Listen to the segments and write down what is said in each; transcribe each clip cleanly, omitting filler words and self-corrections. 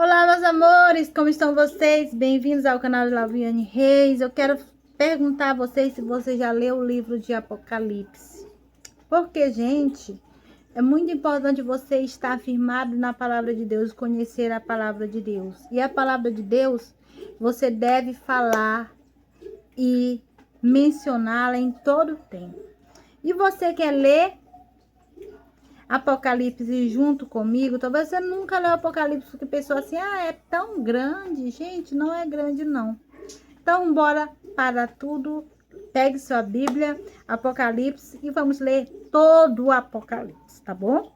Olá, meus amores, como estão vocês? Bem-vindos ao canal de Laviane Reis. Eu quero perguntar a vocês se você já leu o livro de Apocalipse. Porque, gente, é muito importante você estar firmado na palavra de Deus, conhecer a palavra de Deus. E a palavra de Deus, você deve falar e mencioná-la em todo o tempo. E você quer ler Apocalipse junto comigo? Talvez você nunca leu Apocalipse, porque pensou assim, é tão grande. Gente, não é grande não. Então, bora para tudo. Pegue sua Bíblia, Apocalipse, e vamos ler todo o Apocalipse, tá bom?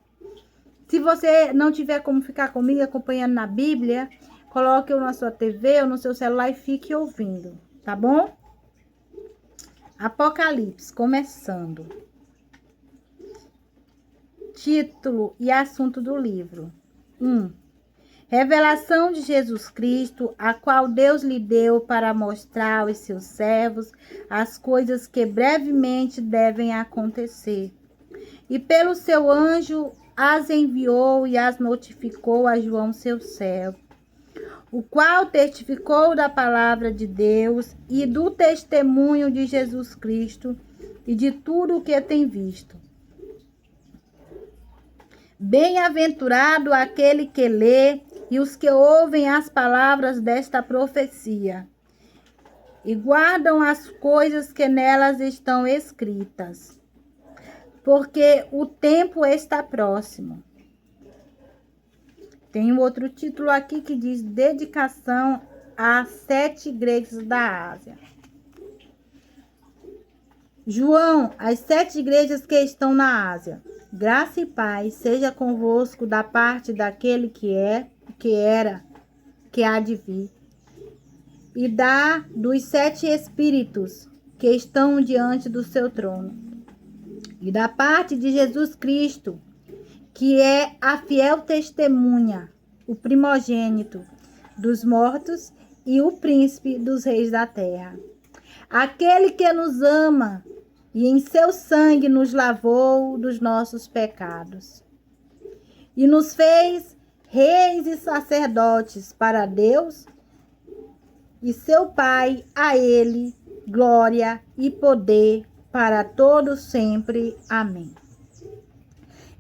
Se você não tiver como ficar comigo acompanhando na Bíblia, coloque-o na sua TV ou no seu celular e fique ouvindo, tá bom? Apocalipse, começando. Título e assunto do livro. 1. Revelação de Jesus Cristo, a qual Deus lhe deu para mostrar aos seus servos as coisas que brevemente devem acontecer. E pelo seu anjo as enviou e as notificou a João, seu servo, o qual testificou da palavra de Deus e do testemunho de Jesus Cristo e de tudo o que tem visto. Bem-aventurado aquele que lê e os que ouvem as palavras desta profecia e guardam as coisas que nelas estão escritas, porque o tempo está próximo. Tem um outro título aqui que diz Dedicação às 7 igrejas da Ásia. João, as 7 igrejas que estão na Ásia. Graça e paz seja convosco da parte daquele que é, que era, que há de vir, e dos 7 espíritos que estão diante do seu trono, e da parte de Jesus Cristo, que é a fiel testemunha, o primogênito dos mortos e o príncipe dos reis da terra. Aquele que nos ama e em seu sangue nos lavou dos nossos pecados e nos fez reis e sacerdotes para Deus e seu Pai. A ele glória e poder para todos sempre. Amém.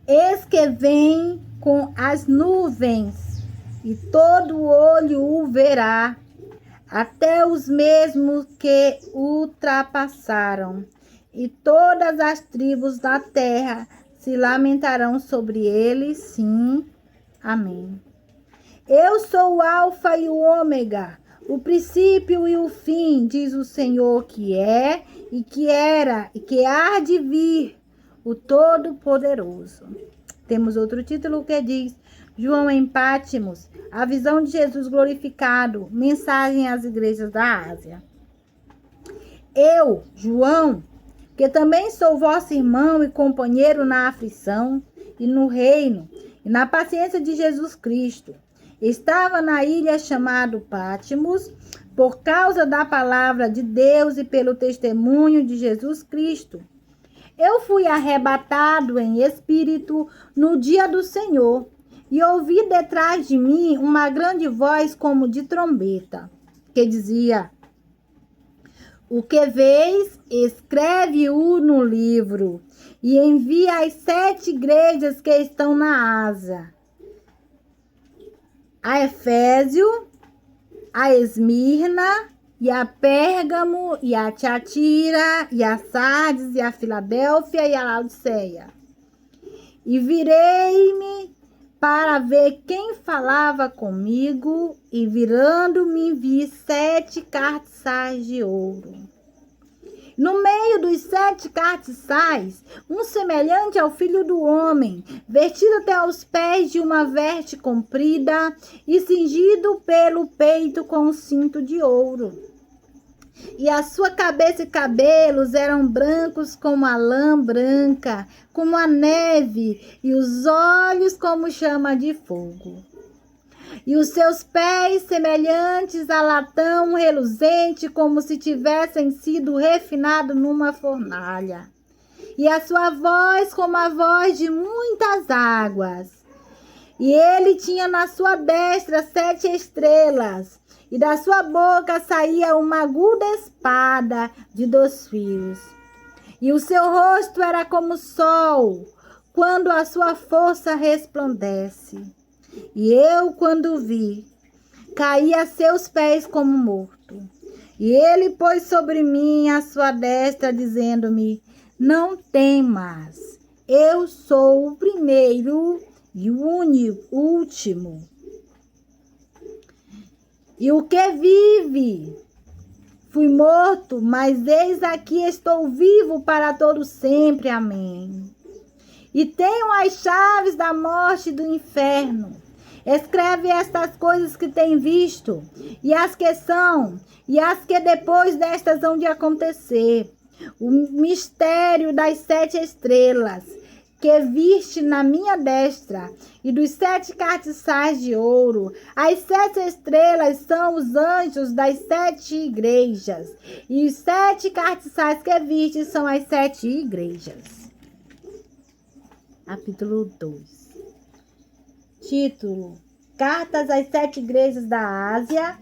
Eis que vem com as nuvens, e todo olho o verá, até os mesmos que ultrapassaram, e todas as tribos da terra se lamentarão sobre ele. Sim. Amém. Eu sou o Alfa e o Ômega, o princípio e o fim, diz o Senhor, que é, e que era, e que há de vir, o Todo-Poderoso. Temos outro título que diz João em Patmos, a visão de Jesus glorificado, mensagem às igrejas da Ásia. Eu, João, que também sou vosso irmão e companheiro na aflição e no reino e na paciência de Jesus Cristo, estava na ilha chamada Patmos por causa da palavra de Deus e pelo testemunho de Jesus Cristo. Eu fui arrebatado em espírito no dia do Senhor e ouvi detrás de mim uma grande voz como de trombeta, que dizia: o que vês, escreve-o no livro e envia às 7 igrejas que estão na Ásia: a Efésio, a Esmirna, e a Pérgamo, e a Tiatira, e a Sardes, e a Filadélfia, e a Laodiceia. E virei-me para ver quem falava comigo, e virando-me vi 7 castiçais de ouro. No meio dos 7 castiçais, um semelhante ao filho do homem, vestido até aos pés de uma veste comprida e cingido pelo peito com um cinto de ouro. E a sua cabeça e cabelos eram brancos como a lã branca, como a neve, e os olhos como chama de fogo. E os seus pés semelhantes a latão reluzente, como se tivessem sido refinados numa fornalha. E a sua voz como a voz de muitas águas. E ele tinha na sua destra 7 estrelas, e da sua boca saía uma aguda espada de 2 fios. E o seu rosto era como o sol, quando a sua força resplandece. E eu, quando vi, caí a seus pés como morto. E ele pôs sobre mim a sua destra, dizendo-me: não temas, eu sou o primeiro e o último. E o que vive? Fui morto, mas eis aqui estou vivo para todo sempre. Amém. E tenho as chaves da morte e do inferno. Escreve estas coisas que tem visto, e as que são, e as que depois destas hão de acontecer. O mistério das 7 estrelas, que viste na minha destra, e dos 7 castiçais de ouro. As 7 estrelas são os anjos das 7 igrejas, e os 7 castiçais que viste são as 7 igrejas. Capítulo 2. Título: Cartas às 7 igrejas da Ásia.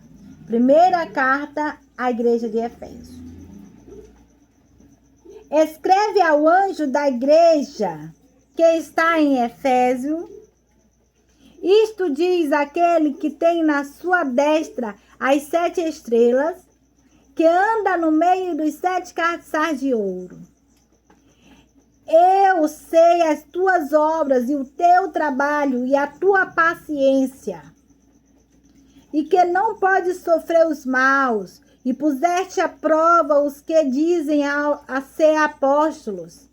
Primeira carta à igreja de Éfeso. Escreve ao anjo da igreja que está em Éfeso: isto diz aquele que tem na sua destra as 7 estrelas, que anda no meio dos 7 castiçais de ouro. Eu sei as tuas obras e o teu trabalho e a tua paciência, e que não podes sofrer os maus, e puseste à prova os que dizem a ser apóstolos,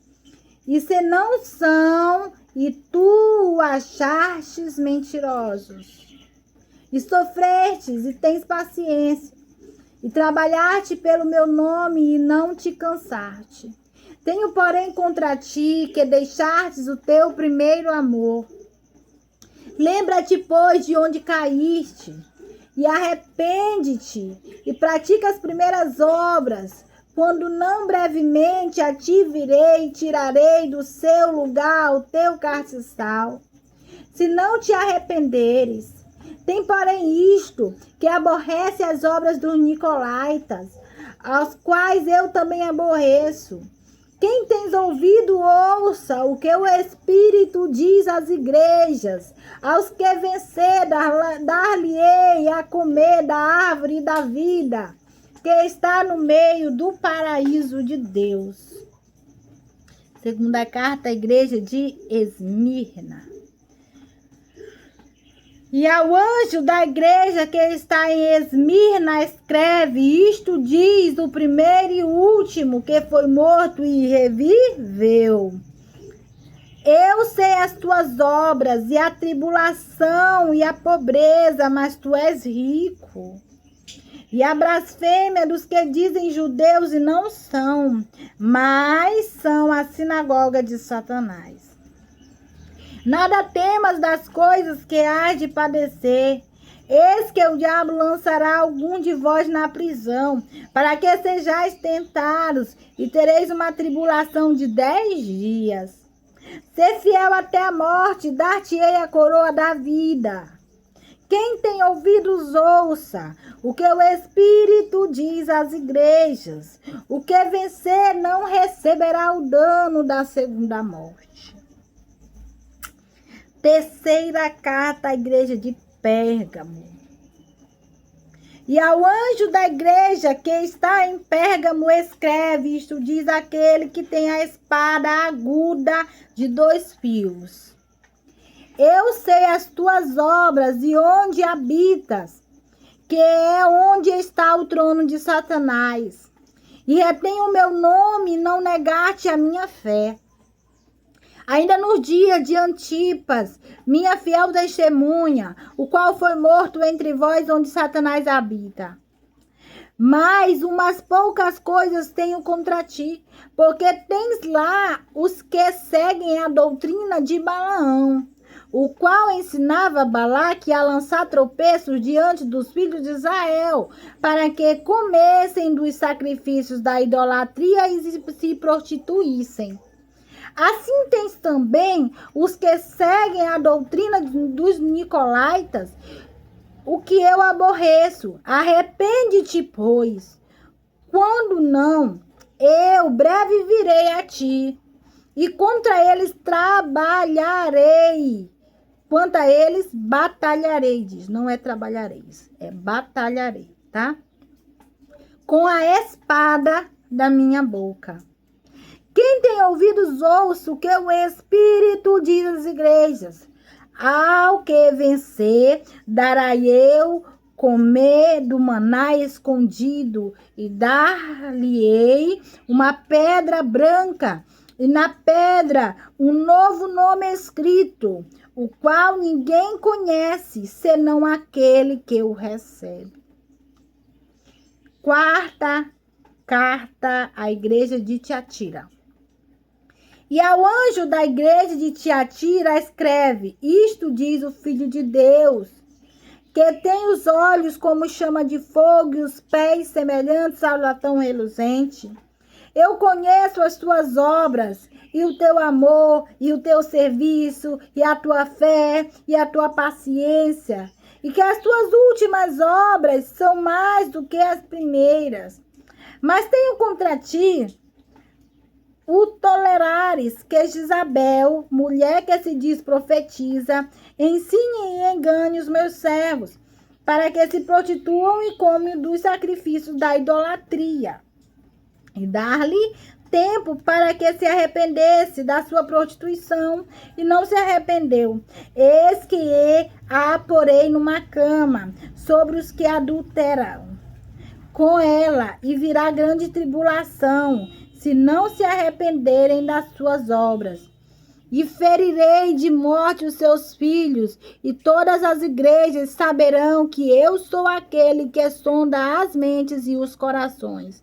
e se não são, e tu o achastes mentirosos. E sofrestes e tens paciência, e trabalhaste pelo meu nome e não te cansaste. Tenho, porém, contra ti que deixastes o teu primeiro amor. Lembra-te, pois, de onde caíste, e arrepende-te, e pratica as primeiras obras, quando não brevemente a ti virei e tirarei do seu lugar o teu castiçal, se não te arrependeres. Tem, porém, isto, que aborrece as obras dos nicolaítas, aos quais eu também aborreço. Quem tens ouvido, ouça o que o Espírito diz às igrejas. Aos que vencer, dar-lhe-ei a comer da árvore da vida, que está no meio do paraíso de Deus. Segunda carta à igreja de Esmirna. E ao anjo da igreja que está em Esmirna escreve: isto diz o primeiro e o último, que foi morto e reviveu. Eu sei as tuas obras, e a tribulação e a pobreza, mas tu és rico. E a blasfêmia dos que dizem judeus e não são, mas são a sinagoga de Satanás. Nada temas das coisas que hás de padecer. Eis que o diabo lançará algum de vós na prisão, para que sejais tentados, e tereis uma tribulação de 10 dias. Ser fiel até a morte, dar-te-ei a coroa da vida. Quem tem ouvidos, ouça o que o Espírito diz às igrejas. O que vencer não receberá o dano da segunda morte. Terceira carta à igreja de Pérgamo. E ao anjo da igreja que está em Pérgamo escreve: isto diz aquele que tem a espada aguda de 2 fios. Eu sei as tuas obras e onde habitas, que é onde está o trono de Satanás. E retém o meu nome e não negaste a minha fé. Ainda no dia de Antipas, minha fiel testemunha, o qual foi morto entre vós onde Satanás habita. Mas umas poucas coisas tenho contra ti, porque tens lá os que seguem a doutrina de Balaão, o qual ensinava Balaque a lançar tropeços diante dos filhos de Israel, para que comessem dos sacrifícios da idolatria e se prostituíssem. Assim tens também os que seguem a doutrina dos nicolaítas, o que eu aborreço. Arrepende-te, pois. Quando não, eu breve virei a ti, e contra eles trabalharei. Quanto a eles, batalharei, diz. Não é trabalhareis, é batalharei, tá? Com a espada da minha boca. Quem tem ouvidos, ouça o que o Espírito diz às igrejas. Ao que vencer, darei eu comer do maná escondido, e dar-lhe-ei uma pedra branca, e na pedra um novo nome escrito, o qual ninguém conhece, senão aquele que o recebe. Quarta carta à igreja de Tiatira. E ao anjo da igreja de Tiatira escreve: isto diz o Filho de Deus, que tem os olhos como chama de fogo e os pés semelhantes ao latão reluzente. Eu conheço as tuas obras, e o teu amor, e o teu serviço, e a tua fé, e a tua paciência, e que as tuas últimas obras são mais do que as primeiras. Mas tenho contra ti o tolerares que Jezabel, mulher que se diz profetiza, ensine e engane os meus servos, para que se prostituam e comem dos sacrifícios da idolatria, e dar-lhe tempo para que se arrependesse da sua prostituição, e não se arrependeu. Eis que a porei numa cama sobre os que adulteram com ela, e virá grande tribulação, se não se arrependerem das suas obras. E ferirei de morte os seus filhos, e todas as igrejas saberão que eu sou aquele que sonda as mentes e os corações.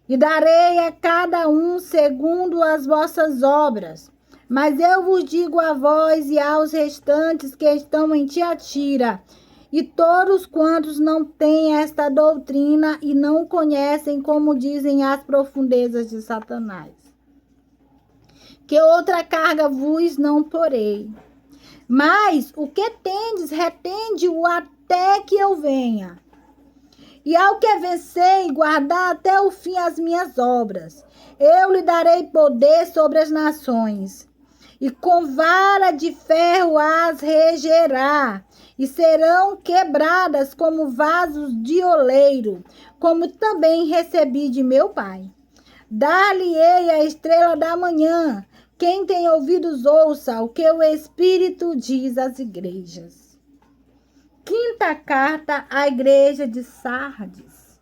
E darei a cada um segundo as vossas obras. Mas eu vos digo a vós e aos restantes que estão em Tiatira, e todos quantos não têm esta doutrina e não conhecem, como dizem, as profundezas de Satanás, que outra carga vos não porei. Mas o que tendes, retende-o até que eu venha. E ao que vencer e guardar até o fim as minhas obras, eu lhe darei poder sobre as nações, e com vara de ferro as regerá, e serão quebradas como vasos de oleiro, como também recebi de meu Pai. Dar-lhe-ei a estrela da manhã. Quem tem ouvidos, ouça o que o Espírito diz às igrejas. Quinta carta à igreja de Sardes.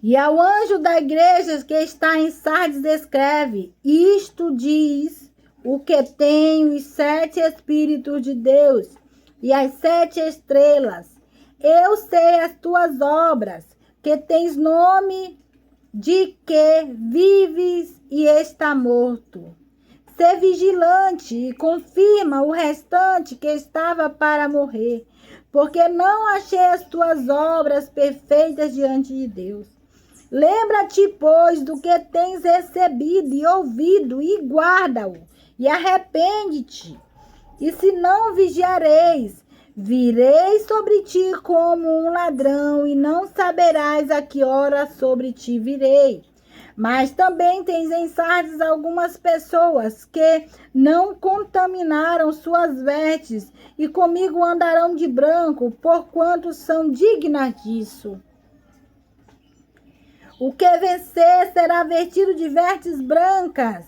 E ao anjo da igreja que está em Sardes escreve: isto diz o que tem os 7 Espíritos de Deus e as 7 estrelas. Eu sei as tuas obras, que tens nome de que vives e está morto. Sê vigilante e confirma o restante que estava para morrer, porque não achei as tuas obras perfeitas diante de Deus. Lembra-te, pois, do que tens recebido e ouvido, e guarda-o, e arrepende-te. E se não vigiareis, virei sobre ti como um ladrão, e não saberás a que hora sobre ti virei. Mas também tens em Sardes algumas pessoas que não contaminaram suas vestes, e comigo andarão de branco, porquanto são dignas disso. O que vencer será vestido de vestes brancas,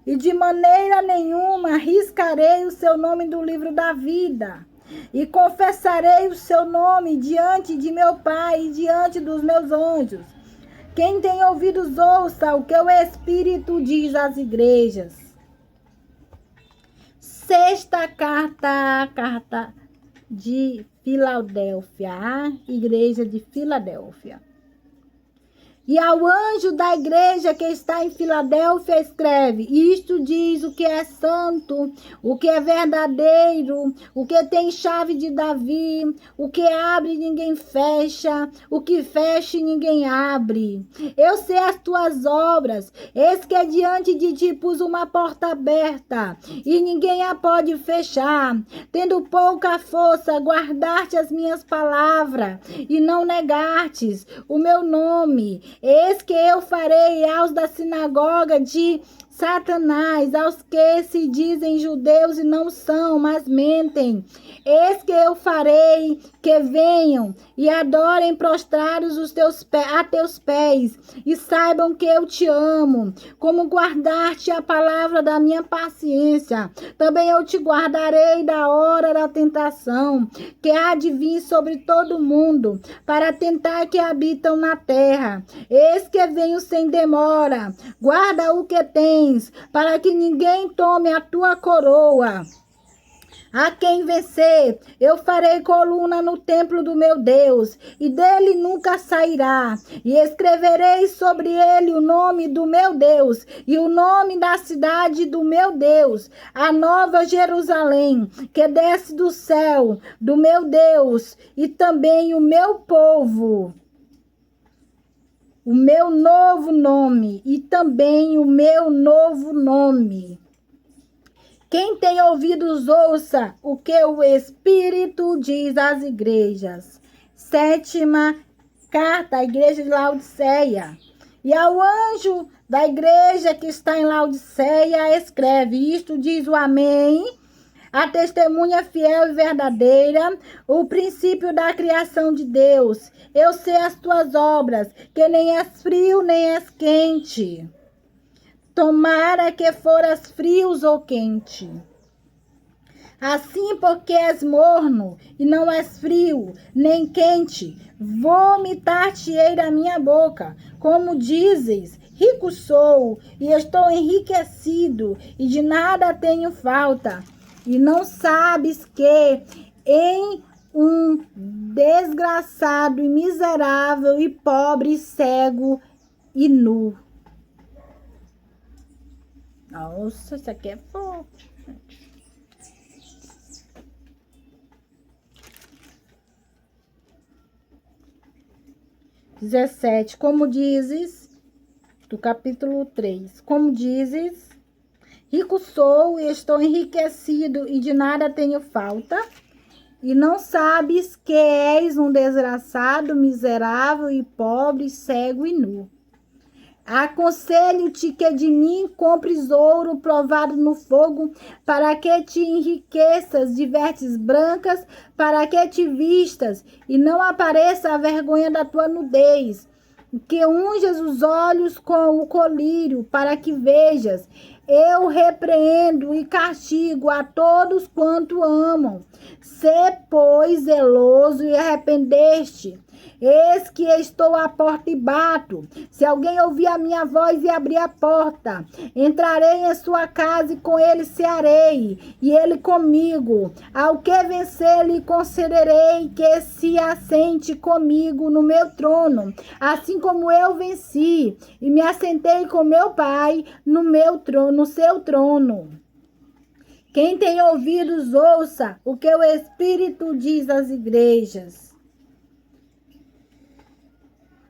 e de maneira nenhuma riscarei o seu nome do livro da vida, e confessarei o seu nome diante de meu Pai e diante dos meus anjos. Quem tem ouvidos, ouça o que o Espírito diz às igrejas. Sexta carta, a carta de Filadélfia, a igreja de Filadélfia. E ao anjo da igreja que está em Filadélfia escreve: isto diz o que é santo, o que é verdadeiro, o que tem chave de Davi, o que abre e ninguém fecha, o que fecha e ninguém abre. Eu sei as tuas obras, eis que diante de ti pus uma porta aberta, e ninguém a pode fechar. Tendo pouca força, guardaste as minhas palavras, e não negastes o meu nome. Eis que eu farei aos da sinagoga de Satanás, aos que se dizem judeus e não são, mas mentem. Eis que eu farei que venham e adorem prostrados a teus pés, e saibam que eu te amo, como guardaste a palavra da minha paciência. Também eu te guardarei da hora da tentação, que há de vir sobre todo mundo, para tentar que habitam na terra. Eis que venho sem demora. Guarda o que tens, para que ninguém tome a tua coroa. A quem vencer, eu farei coluna no templo do meu Deus, e dele nunca sairá. E escreverei sobre ele o nome do meu Deus, e o nome da cidade do meu Deus, a nova Jerusalém, que desce do céu, do meu Deus, e também o meu povo. O meu novo nome, e também o meu novo nome. Quem tem ouvidos, ouça o que o Espírito diz às igrejas. 7ª carta à igreja de Laodiceia. E ao anjo da igreja que está em Laodiceia escreve: isto diz o Amém, a testemunha fiel e verdadeira, o princípio da criação de Deus. Eu sei as tuas obras, que nem és frio nem és quente. Tomara que foras frios ou quente. Assim, porque és morno e não és frio, nem quente, vomitar-te-ei da minha boca. Como dizes, rico sou e estou enriquecido e de nada tenho falta. E não sabes que em um desgraçado e miserável e pobre, cego e nu. Nossa, isso aqui é forte. 17. Como dizes, do capítulo 3. Como dizes, rico sou e estou enriquecido e de nada tenho falta. E não sabes que és um desgraçado, miserável e pobre, cego e nu. Aconselho-te que de mim compres ouro provado no fogo, para que te enriqueças de vestes brancas, para que te vistas e não apareça a vergonha da tua nudez. Que unjas os olhos com o colírio, para que vejas. Eu repreendo e castigo a todos quanto amam. Sê, pois, zeloso e arrependeste. Eis que estou à porta e bato. Se alguém ouvir a minha voz e abrir a porta, entrarei em sua casa e com ele cearei, e ele comigo. Ao que vencer, lhe concederei que se assente comigo no meu trono, assim como eu venci e me assentei com meu Pai no meu trono, no seu trono. Quem tem ouvidos, ouça o que o Espírito diz às igrejas.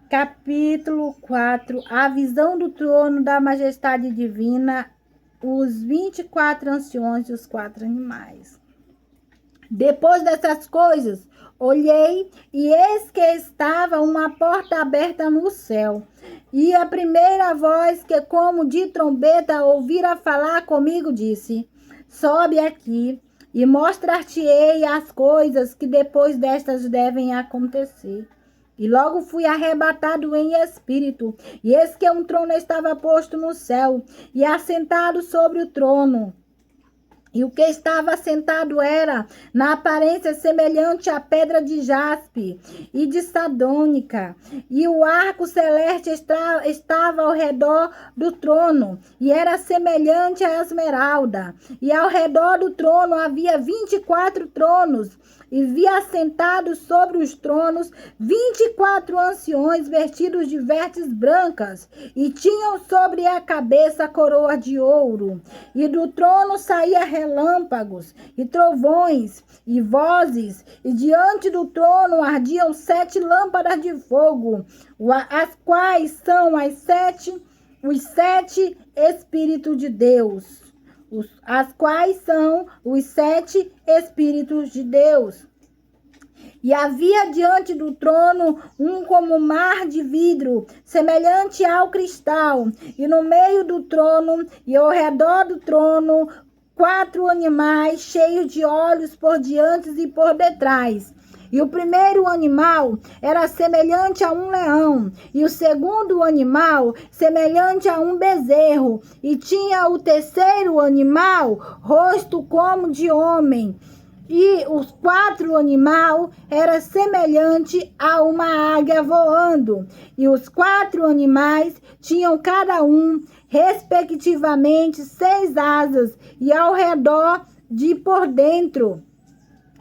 Capítulo 4. A visão do trono da majestade divina, os 24 anciões e os 4 animais. Depois dessas coisas, olhei e eis que estava uma porta aberta no céu. E a primeira voz que como de trombeta ouvira falar comigo disse: sobe aqui e mostrar-te-ei as coisas que depois destas devem acontecer. E logo fui arrebatado em espírito, e eis que um trono estava posto no céu, e assentado sobre o trono, E o que estava sentado era, na aparência, semelhante à pedra de jaspe e de sardônica. E o arco celeste estava ao redor do trono, e era semelhante à esmeralda. E ao redor do trono havia 24 tronos, e vi assentados sobre os tronos 24 anciões vestidos de vestes brancas, e tinham sobre a cabeça coroa de ouro. E do trono saía relâmpagos, e trovões, e vozes, e diante do trono ardiam 7 lâmpadas de fogo, as quais são os sete Espíritos de Deus. As quais são os 7 Espíritos de Deus. E havia diante do trono um como mar de vidro, semelhante ao cristal, e no meio do trono e ao redor do trono 4 animais cheios de olhos por diante e por detrás. E o primeiro animal era semelhante a um leão, e o segundo animal semelhante a um bezerro, e tinha o terceiro animal rosto como de homem. E os 4 animais era semelhante a uma águia voando, e os 4 animais tinham cada um, respectivamente, 6 asas, e ao redor de por dentro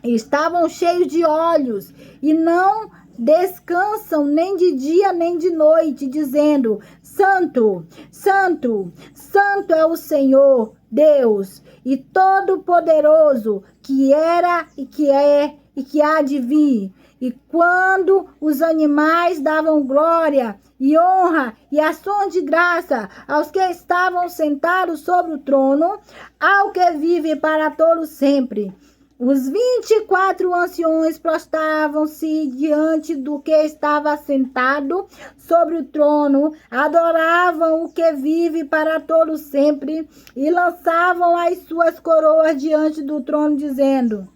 estavam cheios de olhos, e não descansam nem de dia nem de noite, dizendo: Santo, Santo, Santo é o Senhor Deus, e Todo-Poderoso, que era e que é e que há de vir. E quando os animais davam glória e honra e ações de graça aos que estavam sentados sobre o trono, ao que vive para todo sempre, os 24 anciões prostravam-se diante do que estava sentado sobre o trono, adoravam o que vive para todo sempre e lançavam as suas coroas diante do trono, dizendo: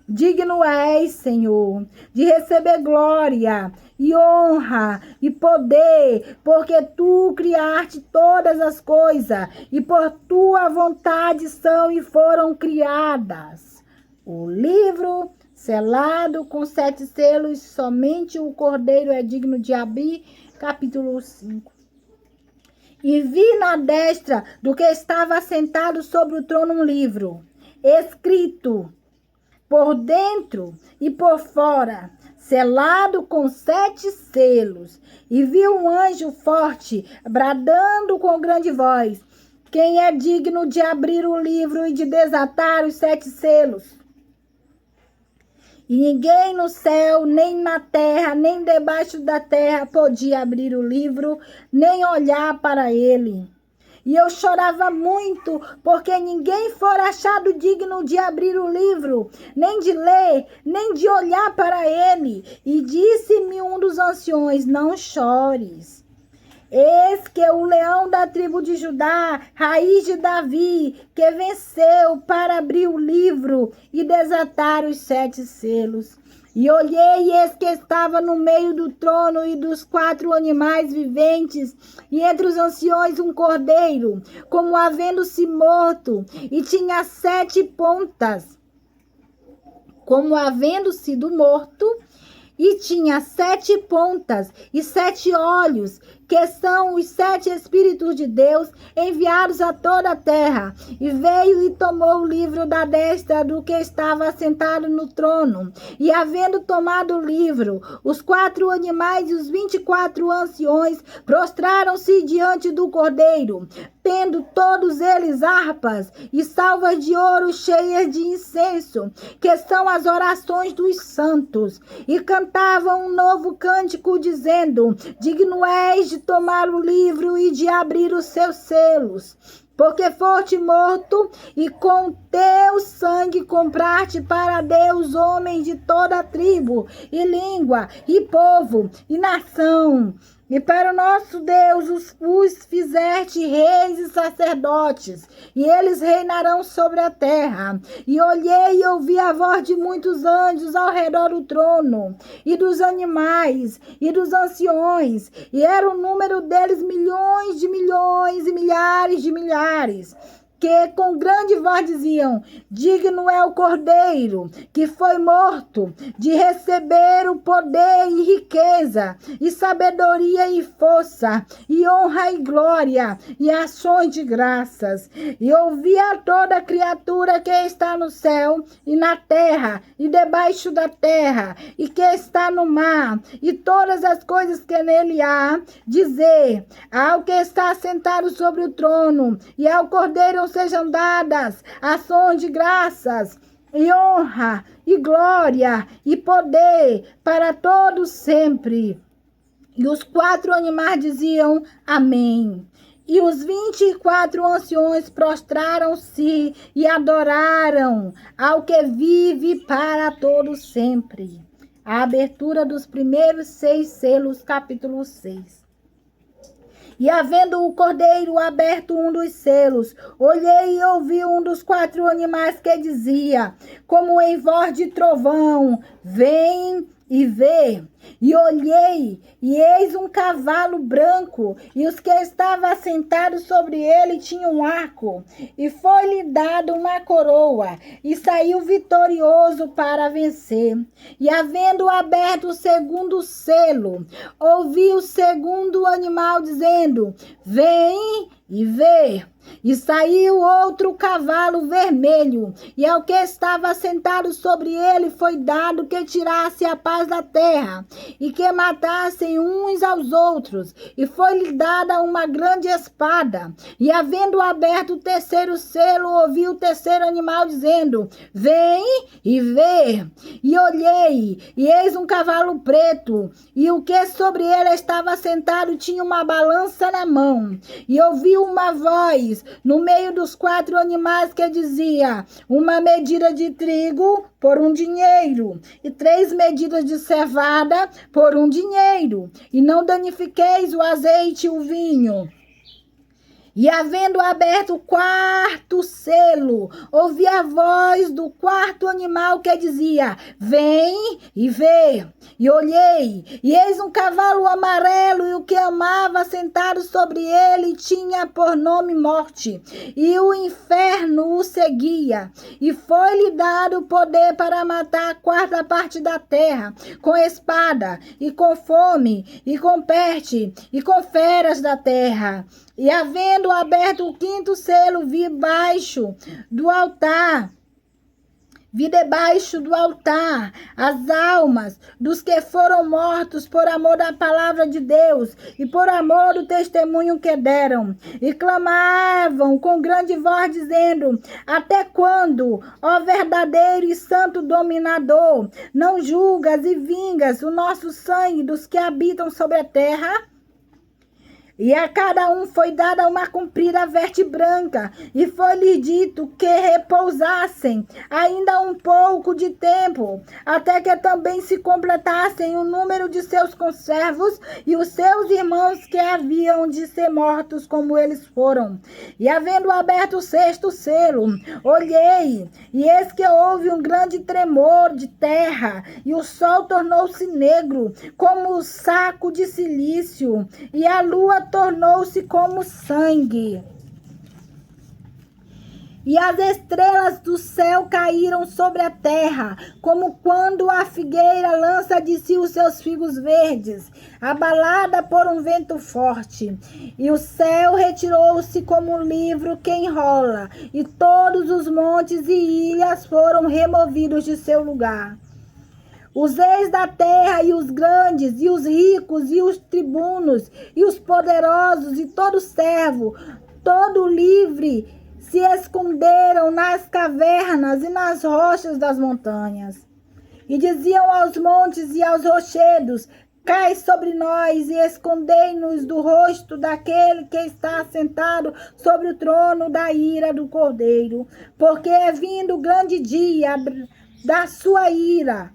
Digno és, Senhor, de receber glória e honra e poder, porque tu criaste todas as coisas e por tua vontade são e foram criadas. O livro selado com 7 selos, somente o Cordeiro é digno de abrir. Capítulo 5. E vi na destra do que estava sentado sobre o trono um livro, escrito por dentro e por fora, selado com 7 selos. E vi um anjo forte, bradando com grande voz: Quem é digno de abrir o livro e de desatar os 7 selos? E ninguém no céu, nem na terra, nem debaixo da terra podia abrir o livro, nem olhar para ele. E eu chorava muito, porque ninguém fora achado digno de abrir o livro, nem de ler, nem de olhar para ele. E disse-me um dos anciões: Não chores. Eis que o leão da tribo de Judá, raiz de Davi, que venceu para abrir o livro e desatar os 7 selos. E olhei, e eis que estava no meio do trono e dos 4 animais viventes, e entre os anciões um cordeiro, como havendo-se morto, e tinha 7 pontas, como havendo sido morto, e tinha 7 pontas e 7 olhos, que são os 7 Espíritos de Deus enviados a toda a terra. E veio e tomou o livro da destra do que estava sentado no trono. E havendo tomado o livro, os 4 animais e os 24 anciões prostraram-se diante do Cordeiro, tendo todos eles harpas e salvas de ouro cheias de incenso, que são as orações dos santos. E cantavam um novo cântico, dizendo: Digno és de tomar o livro e de abrir os seus selos, porque foste morto e com teu sangue compraste para Deus homens de toda tribo e língua e povo e nação. E para o nosso Deus os fizeste reis e sacerdotes, e eles reinarão sobre a terra. E olhei e ouvi a voz de muitos anjos ao redor do trono, e dos animais, e dos anciões, e era o número deles milhões de milhões e milhares de milhares, que com grande voz diziam: digno é o Cordeiro que foi morto de receber o poder e riqueza, e sabedoria e força, e honra e glória, e ações de graças. E ouvia toda criatura que está no céu e na terra e debaixo da terra, e que está no mar, e todas as coisas que nele há, dizer ao que está sentado sobre o trono e ao Cordeiro sejam dadas ações de graças e honra e glória e poder para todos sempre. E os 4 animais diziam amém. E os 24 anciões prostraram-se e adoraram ao que vive para todos sempre. A abertura dos primeiros 6 selos, capítulo 6. E havendo o Cordeiro aberto um dos selos, olhei e ouvi um dos 4 animais que dizia, como em voz de trovão: vem e vê. E olhei, e eis um cavalo branco, e os que estavam assentados sobre ele tinham um arco, e foi-lhe dado uma coroa, e saiu vitorioso para vencer. E havendo aberto o segundo selo, ouvi o segundo animal dizendo: vem e vê. E saiu outro cavalo vermelho, e ao que estava sentado sobre ele foi dado que tirasse a paz da terra, e que matassem uns aos outros, e foi-lhe dada uma grande espada. E havendo aberto o terceiro selo, ouvi o terceiro animal dizendo: vem e vê. E olhei, e eis um cavalo preto, e o que sobre ele estava sentado tinha uma balança na mão. E ouvi uma voz no meio dos 4 animais que dizia: uma medida de trigo por um dinheiro, e 3 medidas de cevada por um dinheiro, e não danifiqueis o azeite e o vinho. E havendo aberto o 4º selo, ouvi a voz do 4º animal que dizia: vem e vê. E olhei, e eis um cavalo amarelo, e o que amava sentado sobre ele tinha por nome Morte, e o inferno o seguia. E foi-lhe dado poder para matar a 4ª parte da terra, com espada, e com fome, e com peste, e com feras da terra. E havendo aberto o 5º selo, vi debaixo do altar as almas dos que foram mortos por amor da palavra de Deus e por amor do testemunho que deram. E clamavam com grande voz, dizendo: até quando, ó verdadeiro e santo dominador, não julgas e vingas o nosso sangue dos que habitam sobre a terra? E a cada um foi dada uma comprida veste branca, e foi-lhe dito que repousassem ainda um pouco de tempo, até que também se completassem o número de seus conservos e os seus irmãos que haviam de ser mortos como eles foram. E havendo aberto o 6º selo, olhei, e eis que houve um grande tremor de terra, e o sol tornou-se negro como o saco de cilício, e a lua tornou-se como sangue. E as estrelas do céu caíram sobre a terra, como quando a figueira lança de si os seus figos verdes, abalada por um vento forte. E o céu retirou-se como um livro que enrola, e todos os montes e ilhas foram removidos de seu lugar. Os reis da terra e os grandes, e os ricos, e os tribunos, e os poderosos, e todo servo, todo livre, se esconderam nas cavernas e nas rochas das montanhas. E diziam aos montes e aos rochedos: cai sobre nós e escondei-nos do rosto daquele que está sentado sobre o trono da ira do Cordeiro, porque é vindo o grande dia da sua ira.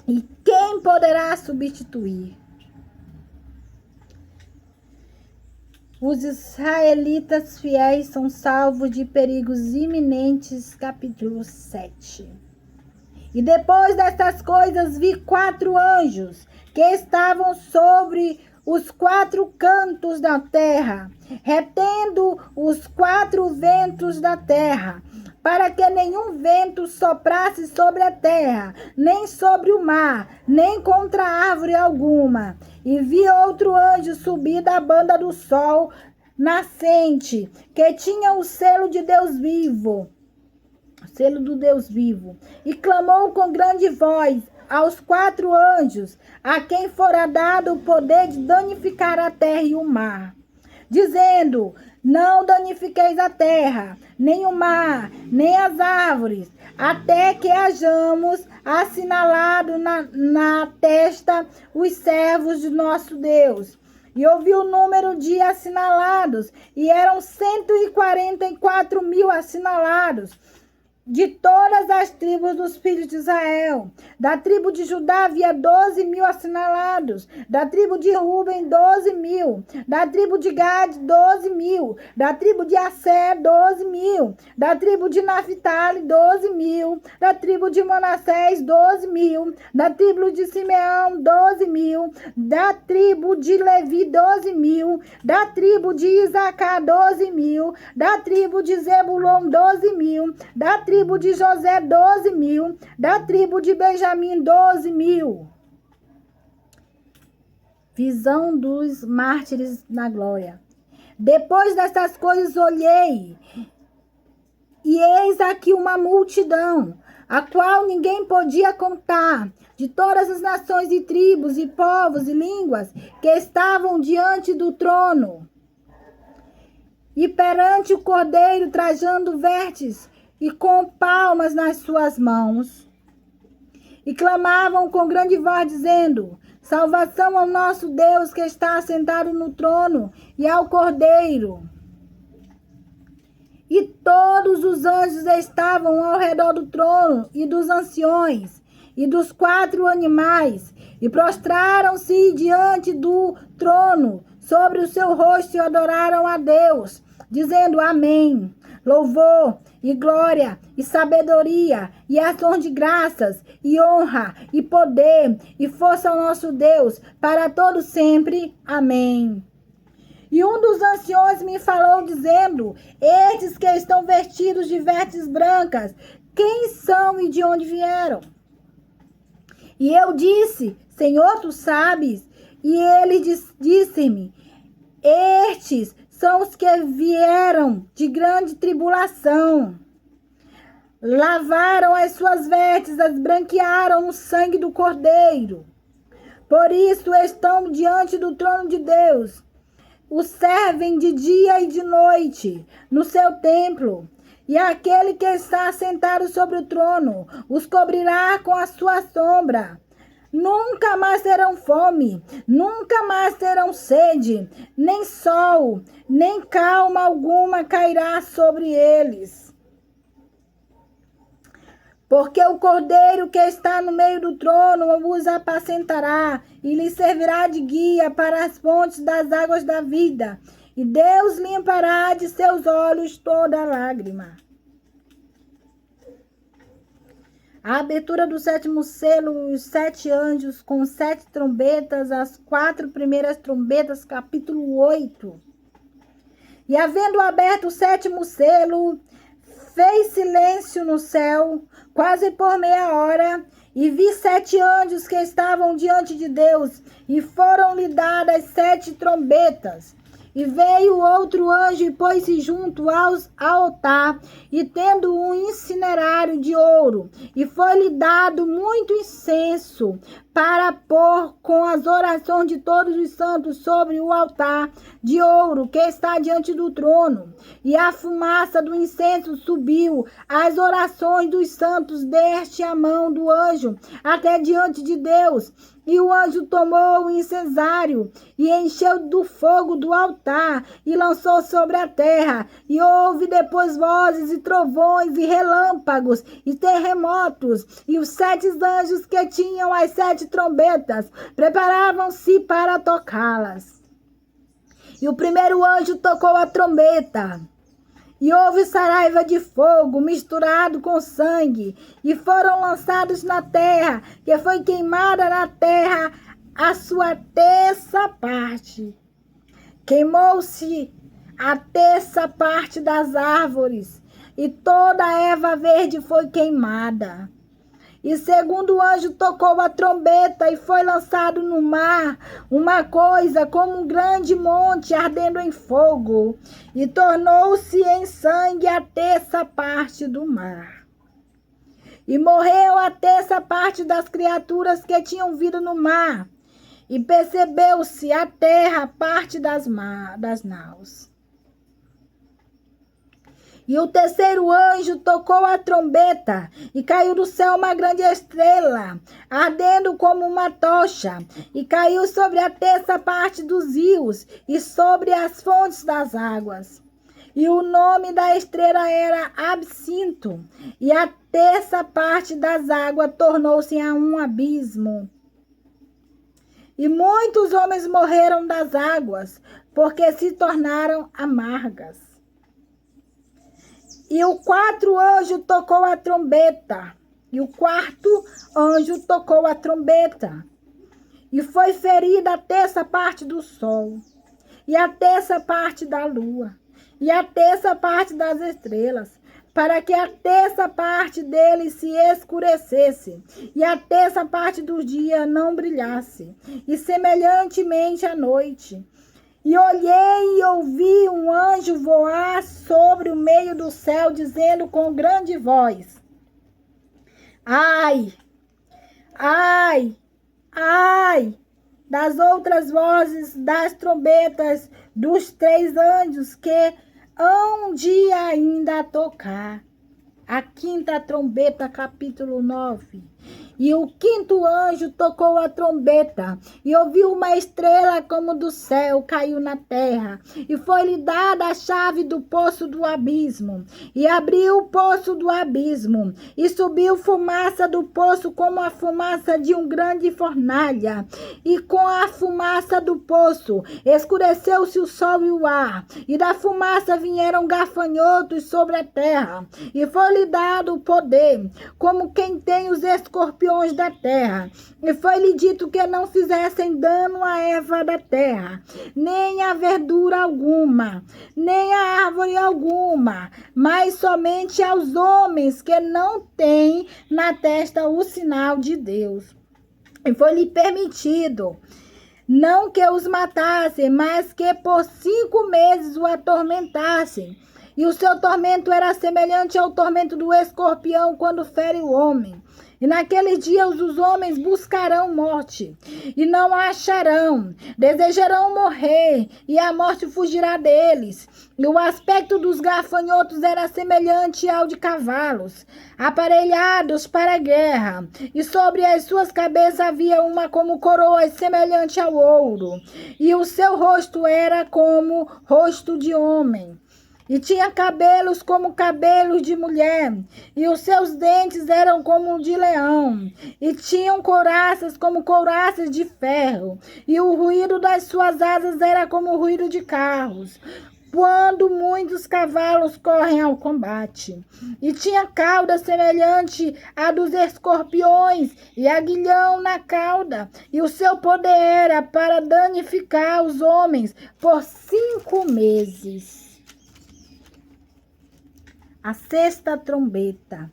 E quem poderá substituir? Os israelitas fiéis são salvos de perigos iminentes. Capítulo 7. E depois destas coisas vi 4 anjos que estavam sobre os 4 cantos da terra, retendo os 4 ventos da terra, para que nenhum vento soprasse sobre a terra, nem sobre o mar, nem contra árvore alguma. E vi outro anjo subir da banda do sol nascente, que tinha o selo de Deus vivo, o selo do Deus vivo, e clamou com grande voz aos 4 anjos, a quem fora dado o poder de danificar a terra e o mar, dizendo: não danifiqueis a terra, nem o mar, nem as árvores, até que hajamos assinalado na testa os servos de nosso Deus. E ouvi o número de assinalados, e eram 144.000 assinalados, de todas as tribos dos filhos de Israel. Da tribo de Judá havia 12.000 assinalados, da tribo de Ruben 12.000, da tribo de Gade 12.000, da tribo de Asser 12.000, da tribo de Naphtali 12.000, da tribo de Manassés 12.000, da tribo de Simeão 12.000, da tribo de Levi 12.000, da tribo de Isacar 12.000, da tribo de Zebulon 12.000, da tribo de José 12.000, da tribo de Benjamim 12.000. Visão dos mártires na glória. Depois dessas coisas olhei, e eis aqui uma multidão, a qual ninguém podia contar, de todas as nações e tribos e povos e línguas que estavam diante do trono e perante o Cordeiro, trajando vestes e com palmas nas suas mãos, e clamavam com grande voz, dizendo: salvação ao nosso Deus que está assentado no trono e ao Cordeiro. E todos os anjos estavam ao redor do trono e dos anciões e dos 4 animais, e prostraram-se diante do trono sobre o seu rosto e adoraram a Deus, dizendo: amém. Louvor e glória e sabedoria e ações de graças e honra e poder e força ao nosso Deus para todo sempre. Amém. E um dos anciões me falou, dizendo: estes que estão vestidos de vestes brancas, quem são e de onde vieram? E eu disse: Senhor, tu sabes. E ele disse-me: estes são os que vieram de grande tribulação. Lavaram as suas vestes, as branquearam no sangue do Cordeiro. Por isso estão diante do trono de Deus. O servem de dia e de noite no seu templo. E aquele que está sentado sobre o trono os cobrirá com a sua sombra. Nunca mais terão fome, nunca mais terão sede, nem sol, nem calma alguma cairá sobre eles. Porque o Cordeiro que está no meio do trono os apacentará e lhes servirá de guia para as fontes das águas da vida. E Deus limpará de seus olhos toda lágrima. A abertura do 7º selo, os 7 anjos com 7 trombetas, as 4 primeiras trombetas, capítulo 8. E havendo aberto o 7º selo, fez silêncio no céu, quase por meia hora, e vi 7 anjos que estavam diante de Deus, e foram-lhe dadas 7 trombetas. E veio outro anjo e pôs-se junto ao altar, e tendo um incinerário de ouro, e foi-lhe dado muito incenso, para pôr com as orações de todos os santos sobre o altar de ouro que está diante do trono. E a fumaça do incenso subiu às orações dos santos deste a mão do anjo, até diante de Deus. E o anjo tomou o incensário e encheu do fogo do altar e lançou sobre a terra. E houve depois vozes e trovões e relâmpagos e terremotos. E os 7 anjos que tinham as 7 trombetas preparavam-se para tocá-las. E o primeiro anjo tocou a trombeta. E houve saraiva de fogo misturado com sangue, e foram lançados na terra, que foi queimada na terra a sua terça parte. Queimou-se a terça parte das árvores, e toda a erva verde foi queimada. E segundo o anjo tocou a trombeta, e foi lançado no mar uma coisa como um grande monte ardendo em fogo, e tornou-se em sangue a terça parte do mar. E morreu a terça parte das criaturas que tinham vindo no mar, e percebeu-se a terra parte das naus. E o terceiro anjo tocou a trombeta, e caiu do céu uma grande estrela, ardendo como uma tocha, e caiu sobre a terça parte dos rios e sobre as fontes das águas. E o nome da estrela era Absinto, e a terça parte das águas tornou-se a um abismo. E muitos homens morreram das águas, porque se tornaram amargas. E o quarto anjo tocou a trombeta. E o quarto anjo tocou a trombeta. E foi ferida a terça parte do sol, e a terça parte da lua, e a terça parte das estrelas, para que a terça parte deles se escurecesse, e a terça parte do dia não brilhasse, e semelhantemente à noite. E olhei e ouvi um anjo voar sobre o meio do céu, dizendo com grande voz: Ai, ai, ai, das outras vozes das trombetas dos três anjos que hão de ainda tocar. A quinta trombeta, capítulo 9. E o quinto anjo tocou a trombeta, e ouviu uma estrela como do céu, caiu na terra, e foi-lhe dada a chave do poço do abismo, e abriu o poço do abismo, e subiu fumaça do poço como a fumaça de um grande fornalha, e com a fumaça do poço escureceu-se o sol e o ar, e da fumaça vieram gafanhotos sobre a terra, e foi-lhe dado o poder, como quem tem os escorpiões da terra, e foi-lhe dito que não fizessem dano à erva da terra, nem a verdura alguma, nem a árvore alguma, mas somente aos homens que não têm na testa o sinal de Deus. E foi-lhe permitido não que os matassem, mas que por 5 meses o atormentassem. E o seu tormento era semelhante ao tormento do escorpião quando fere o homem. E naqueles dias os homens buscarão morte, e não a acharão. Desejarão morrer, e a morte fugirá deles. E o aspecto dos gafanhotos era semelhante ao de cavalos, aparelhados para a guerra. E sobre as suas cabeças havia uma como coroa semelhante ao ouro. E o seu rosto era como rosto de homem. E tinha cabelos como cabelos de mulher, e os seus dentes eram como de leão, e tinham couraças como couraças de ferro, e o ruído das suas asas era como o ruído de carros, quando muitos cavalos correm ao combate. E tinha cauda semelhante à dos escorpiões, e aguilhão na cauda, e o seu poder era para danificar os homens por 5 meses. A sexta trombeta.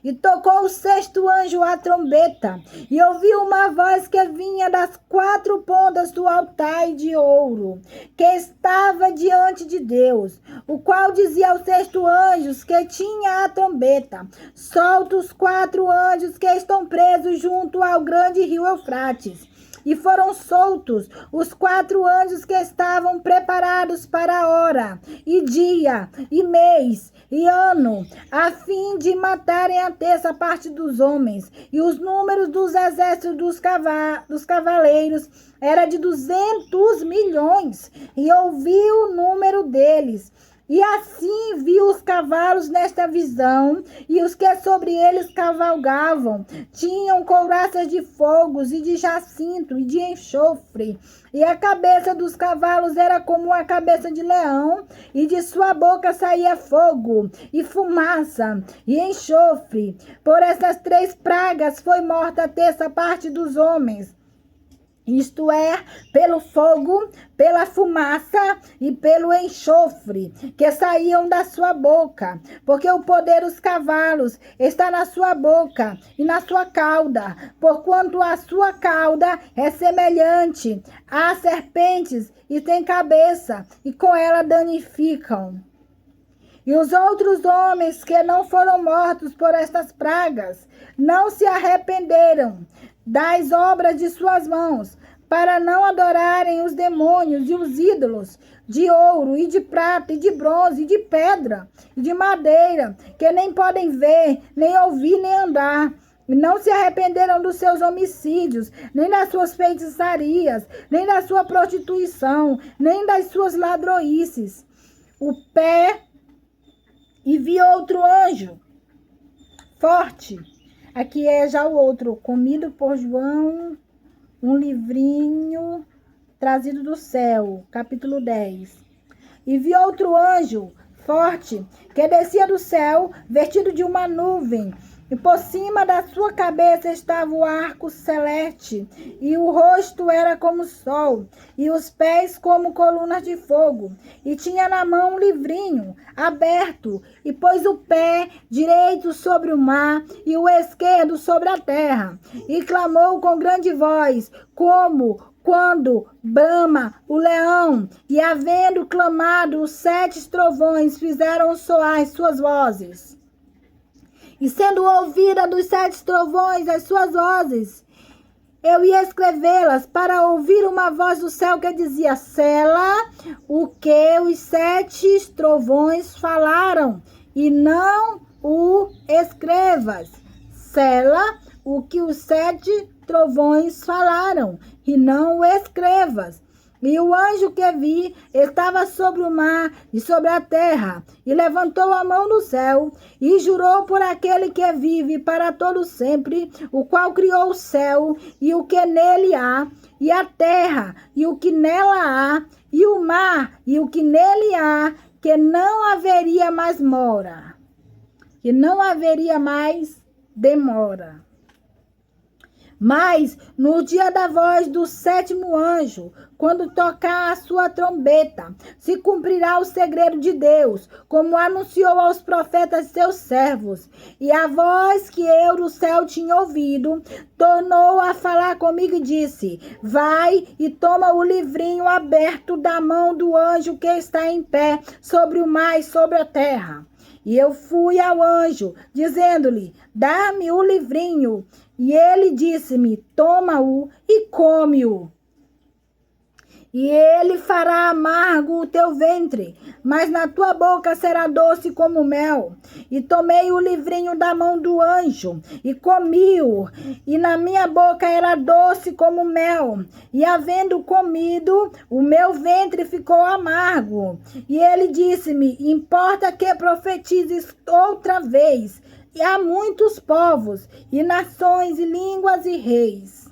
E tocou o sexto anjo a trombeta, e ouviu uma voz que vinha das 4 pontas do altar de ouro, que estava diante de Deus, o qual dizia aos 6 anjos que tinha a trombeta: solta os 4 anjos que estão presos junto ao grande rio Eufrates. E foram soltos os 4 anjos que estavam preparados para a hora, e dia, e mês, e ano, a fim de matarem a terça parte dos homens. E os números dos exércitos dos cavaleiros era de 200 milhões. E ouvi o número deles. E assim viu os cavalos nesta visão, e os que sobre eles cavalgavam tinham couraças de fogos e de jacinto e de enxofre. E a cabeça dos cavalos era como a cabeça de leão, e de sua boca saía fogo e fumaça e enxofre. Por essas 3 pragas foi morta a terça parte dos homens. isto é, pelo fogo, pela fumaça e pelo enxofre que saíam da sua boca, porque o poder dos cavalos está na sua boca e na sua cauda, porquanto a sua cauda é semelhante a serpentes e tem cabeça, e com ela danificam. E os outros homens que não foram mortos por estas pragas não se arrependeram das obras de suas mãos, para não adorarem os demônios e os ídolos de ouro e de prata e de bronze e de pedra e de madeira, que nem podem ver, nem ouvir, nem andar. E não se arrependeram dos seus homicídios, nem das suas feitiçarias, nem da sua prostituição, nem das suas ladroices. E vi outro anjo forte. Aqui é já o outro, comido por João, um livrinho trazido do céu, capítulo 10. E vi outro anjo forte, que descia do céu, vestido de uma nuvem, e por cima da sua cabeça estava o arco celeste, e o rosto era como o sol, e os pés como colunas de fogo. E tinha na mão um livrinho aberto, e pôs o pé direito sobre o mar, e o esquerdo sobre a terra. E clamou com grande voz, como quando brama o leão. E havendo clamado, os 7 trovões fizeram soar as suas vozes. E sendo ouvida dos 7 trovões as suas vozes, eu ia escrevê-las para ouvir uma voz do céu que dizia: sela o que os 7 trovões falaram, e não o escrevas. Sela o que os 7 trovões falaram, e não o escrevas. E o anjo que vi estava sobre o mar e sobre a terra, e levantou a mão no céu, e jurou por aquele que vive para todo sempre, o qual criou o céu, e o que nele há, e a terra, e o que nela há, e o mar, e o que nele há, que não haveria mais mora, que não haveria mais demora. Mas no dia da voz do 7º anjo, quando tocar a sua trombeta, se cumprirá o segredo de Deus, como anunciou aos profetas seus servos. E a voz que eu do céu tinha ouvido, tornou a falar comigo e disse: vai e toma o livrinho aberto da mão do anjo que está em pé sobre o mar e sobre a terra. E eu fui ao anjo, dizendo-lhe: dá-me o livrinho. E ele disse-me: toma-o e come-o. E ele fará amargo o teu ventre, mas na tua boca será doce como mel. E tomei o livrinho da mão do anjo, e comi-o, e na minha boca era doce como mel. E havendo comido, o meu ventre ficou amargo. E ele disse-me: importa que profetizes outra vez, e há muitos povos, e nações, e línguas, e reis.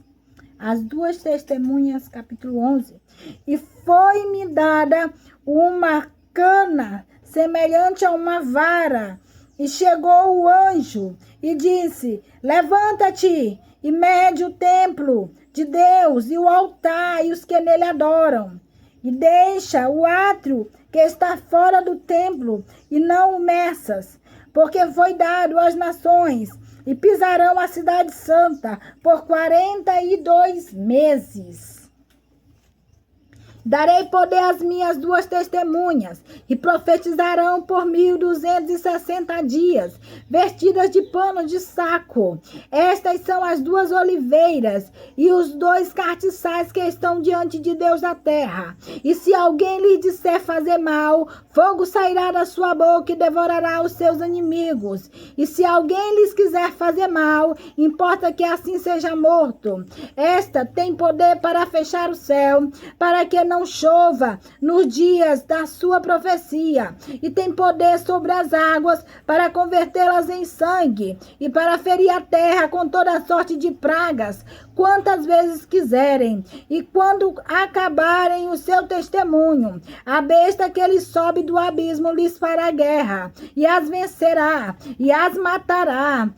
As 2 testemunhas, capítulo 11. E foi-me dada uma cana semelhante a uma vara. E chegou o anjo e disse: levanta-te e mede o templo de Deus e o altar e os que nele adoram. E deixa o átrio que está fora do templo e não o meças, porque foi dado às nações, e pisarão a cidade santa por 42 meses. Darei poder às minhas 2 testemunhas, e profetizarão por 1260 dias, vestidas de pano de saco. Estas são as 2 oliveiras e os 2 cartiçais que estão diante de Deus na terra. E se alguém lhe disser fazer mal, fogo sairá da sua boca e devorará os seus inimigos. E se alguém lhes quiser fazer mal, importa que assim seja morto. Esta tem poder para fechar o céu, para que não chova nos dias da sua profecia, e tem poder sobre as águas para convertê-las em sangue, e para ferir a terra com toda sorte de pragas, quantas vezes quiserem. E quando acabarem o seu testemunho, a besta que lhes sobe do abismo lhes fará guerra, e as vencerá, e as matará.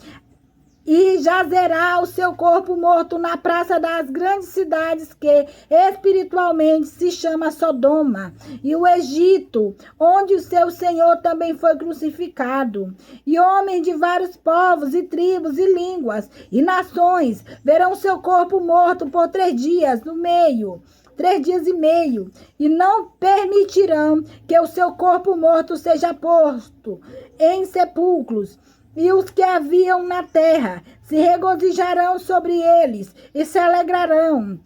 e jazerá o seu corpo morto na praça das grandes cidades que espiritualmente se chama Sodoma, e o Egito, onde o seu Senhor também foi crucificado. E homens de vários povos e tribos e línguas e nações verão seu corpo morto por 3 dias no meio. 3 dias e meio, e não permitirão que o seu corpo morto seja posto em sepulcros. E os que haviam na terra se regozijarão sobre eles e se alegrarão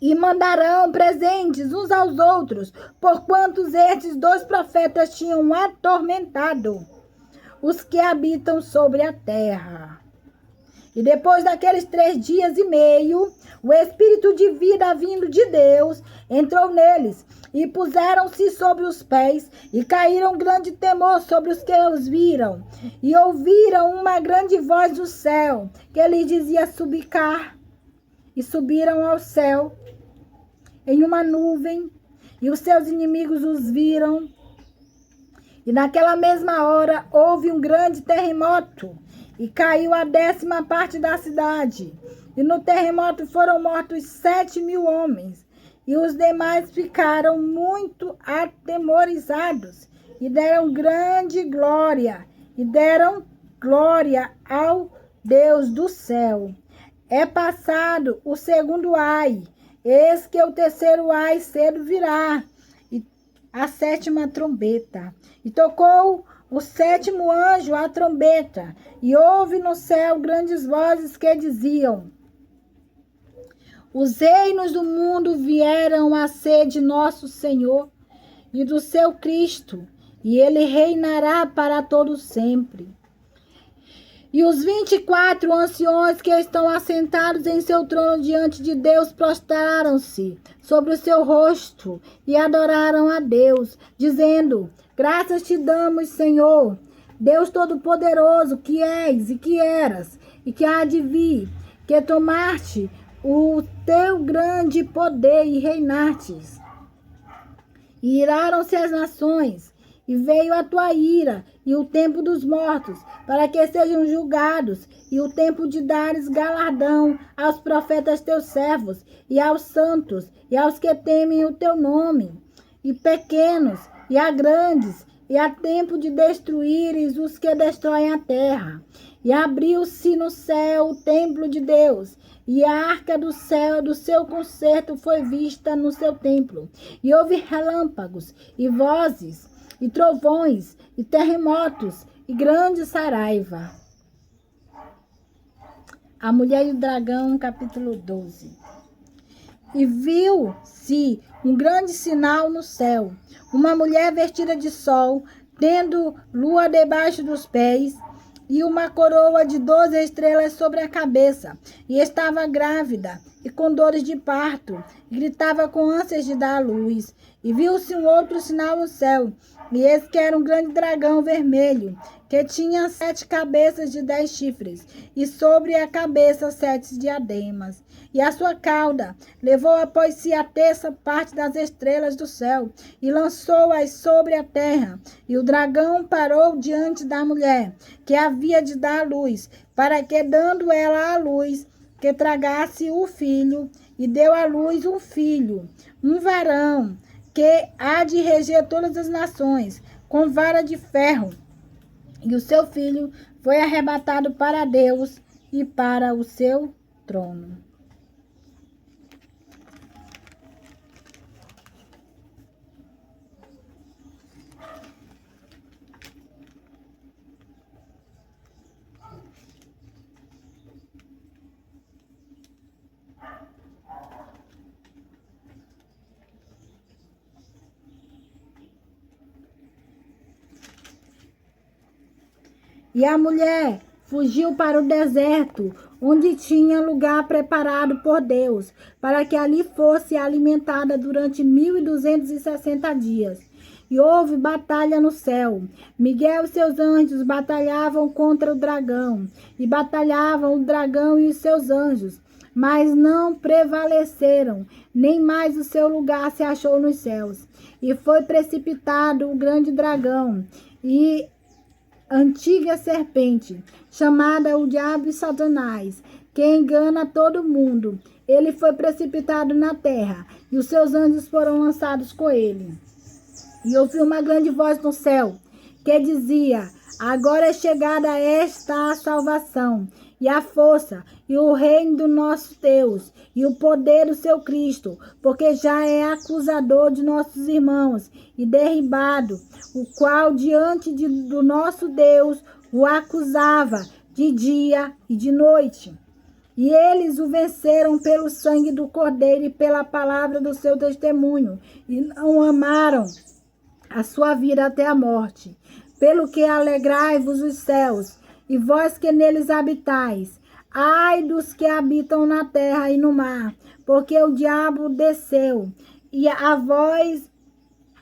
e mandarão presentes uns aos outros, porquanto estes 2 profetas tinham atormentado os que habitam sobre a terra. E depois daqueles 3 dias e meio, o Espírito de vida vindo de Deus entrou neles, e puseram-se sobre os pés, e caíram grande temor sobre os que os viram. E ouviram uma grande voz do céu, que lhes dizia subicar. E subiram ao céu em uma nuvem, e os seus inimigos os viram. E naquela mesma hora houve um grande terremoto, e caiu a 10ª parte da cidade. E no terremoto foram mortos 7.000 homens. E os demais ficaram muito atemorizados. E deram grande glória. E deram glória ao Deus do céu. É passado o 2º ai. Eis que o 3º ai cedo virá. E a 7ª trombeta. E tocou o 7º anjo a trombeta, e houve no céu grandes vozes que diziam: os reinos do mundo vieram a ser de nosso Senhor e do seu Cristo, e ele reinará para todo sempre. E os 24 anciões que estão assentados em seu trono diante de Deus prostraram-se sobre o seu rosto e adoraram a Deus, dizendo: graças te damos, Senhor, Deus Todo-Poderoso, que és e que eras e que há de vir, que tomaste o teu grande poder e reinastes. E iraram-se as nações, e veio a tua ira, e o tempo dos mortos, para que sejam julgados, e o tempo de dares galardão aos profetas teus servos, e aos santos, e aos que temem o teu nome, e pequenos, e a grandes, e há tempo de destruíres os que destroem a terra. E abriu-se no céu o templo de Deus, e a arca do céu do seu concerto foi vista no seu templo. E houve relâmpagos, e vozes, e trovões, e terremotos, e grande saraiva. A mulher e o dragão, capítulo 12. E viu-se um grande sinal no céu, uma mulher vestida de sol, tendo lua debaixo dos pés, e uma coroa de 12 estrelas sobre a cabeça, e estava grávida, e com dores de parto, e gritava com ânsias de dar à luz. E viu-se um outro sinal no céu, e eis que era um grande dragão vermelho, que tinha 7 cabeças de 10 chifres, e sobre a cabeça 7 diademas. E a sua cauda levou após si a 3ª parte das estrelas do céu, e lançou-as sobre a terra. E o dragão parou diante da mulher, que havia de dar à luz, para que, dando ela à luz, que tragasse o filho, e deu à luz um filho, um varão, que há de reger todas as nações, com vara de ferro. E o seu filho foi arrebatado para Deus e para o seu trono. E a mulher fugiu para o deserto, onde tinha lugar preparado por Deus, para que ali fosse alimentada durante 1260 dias. E houve batalha no céu. Miguel e seus anjos batalhavam contra o dragão, e batalhavam o dragão e os seus anjos, mas não prevaleceram, nem mais o seu lugar se achou nos céus. E foi precipitado o grande dragão, e antiga serpente, chamada o Diabo e Satanás, que engana todo mundo. Ele foi precipitado na terra, e os seus anjos foram lançados com ele. E ouvi uma grande voz no céu, que dizia: agora é chegada esta a salvação, e a força, e o reino do nosso Deus, e o poder do seu Cristo, porque já é acusador de nossos irmãos, e derribado, o qual diante do nosso Deus o acusava de dia e de noite. E eles o venceram pelo sangue do Cordeiro e pela palavra do seu testemunho, e não amaram a sua vida até a morte. Pelo que alegrai-vos os céus, e vós que neles habitais. Ai dos que habitam na terra e no mar, porque o diabo desceu, e a vós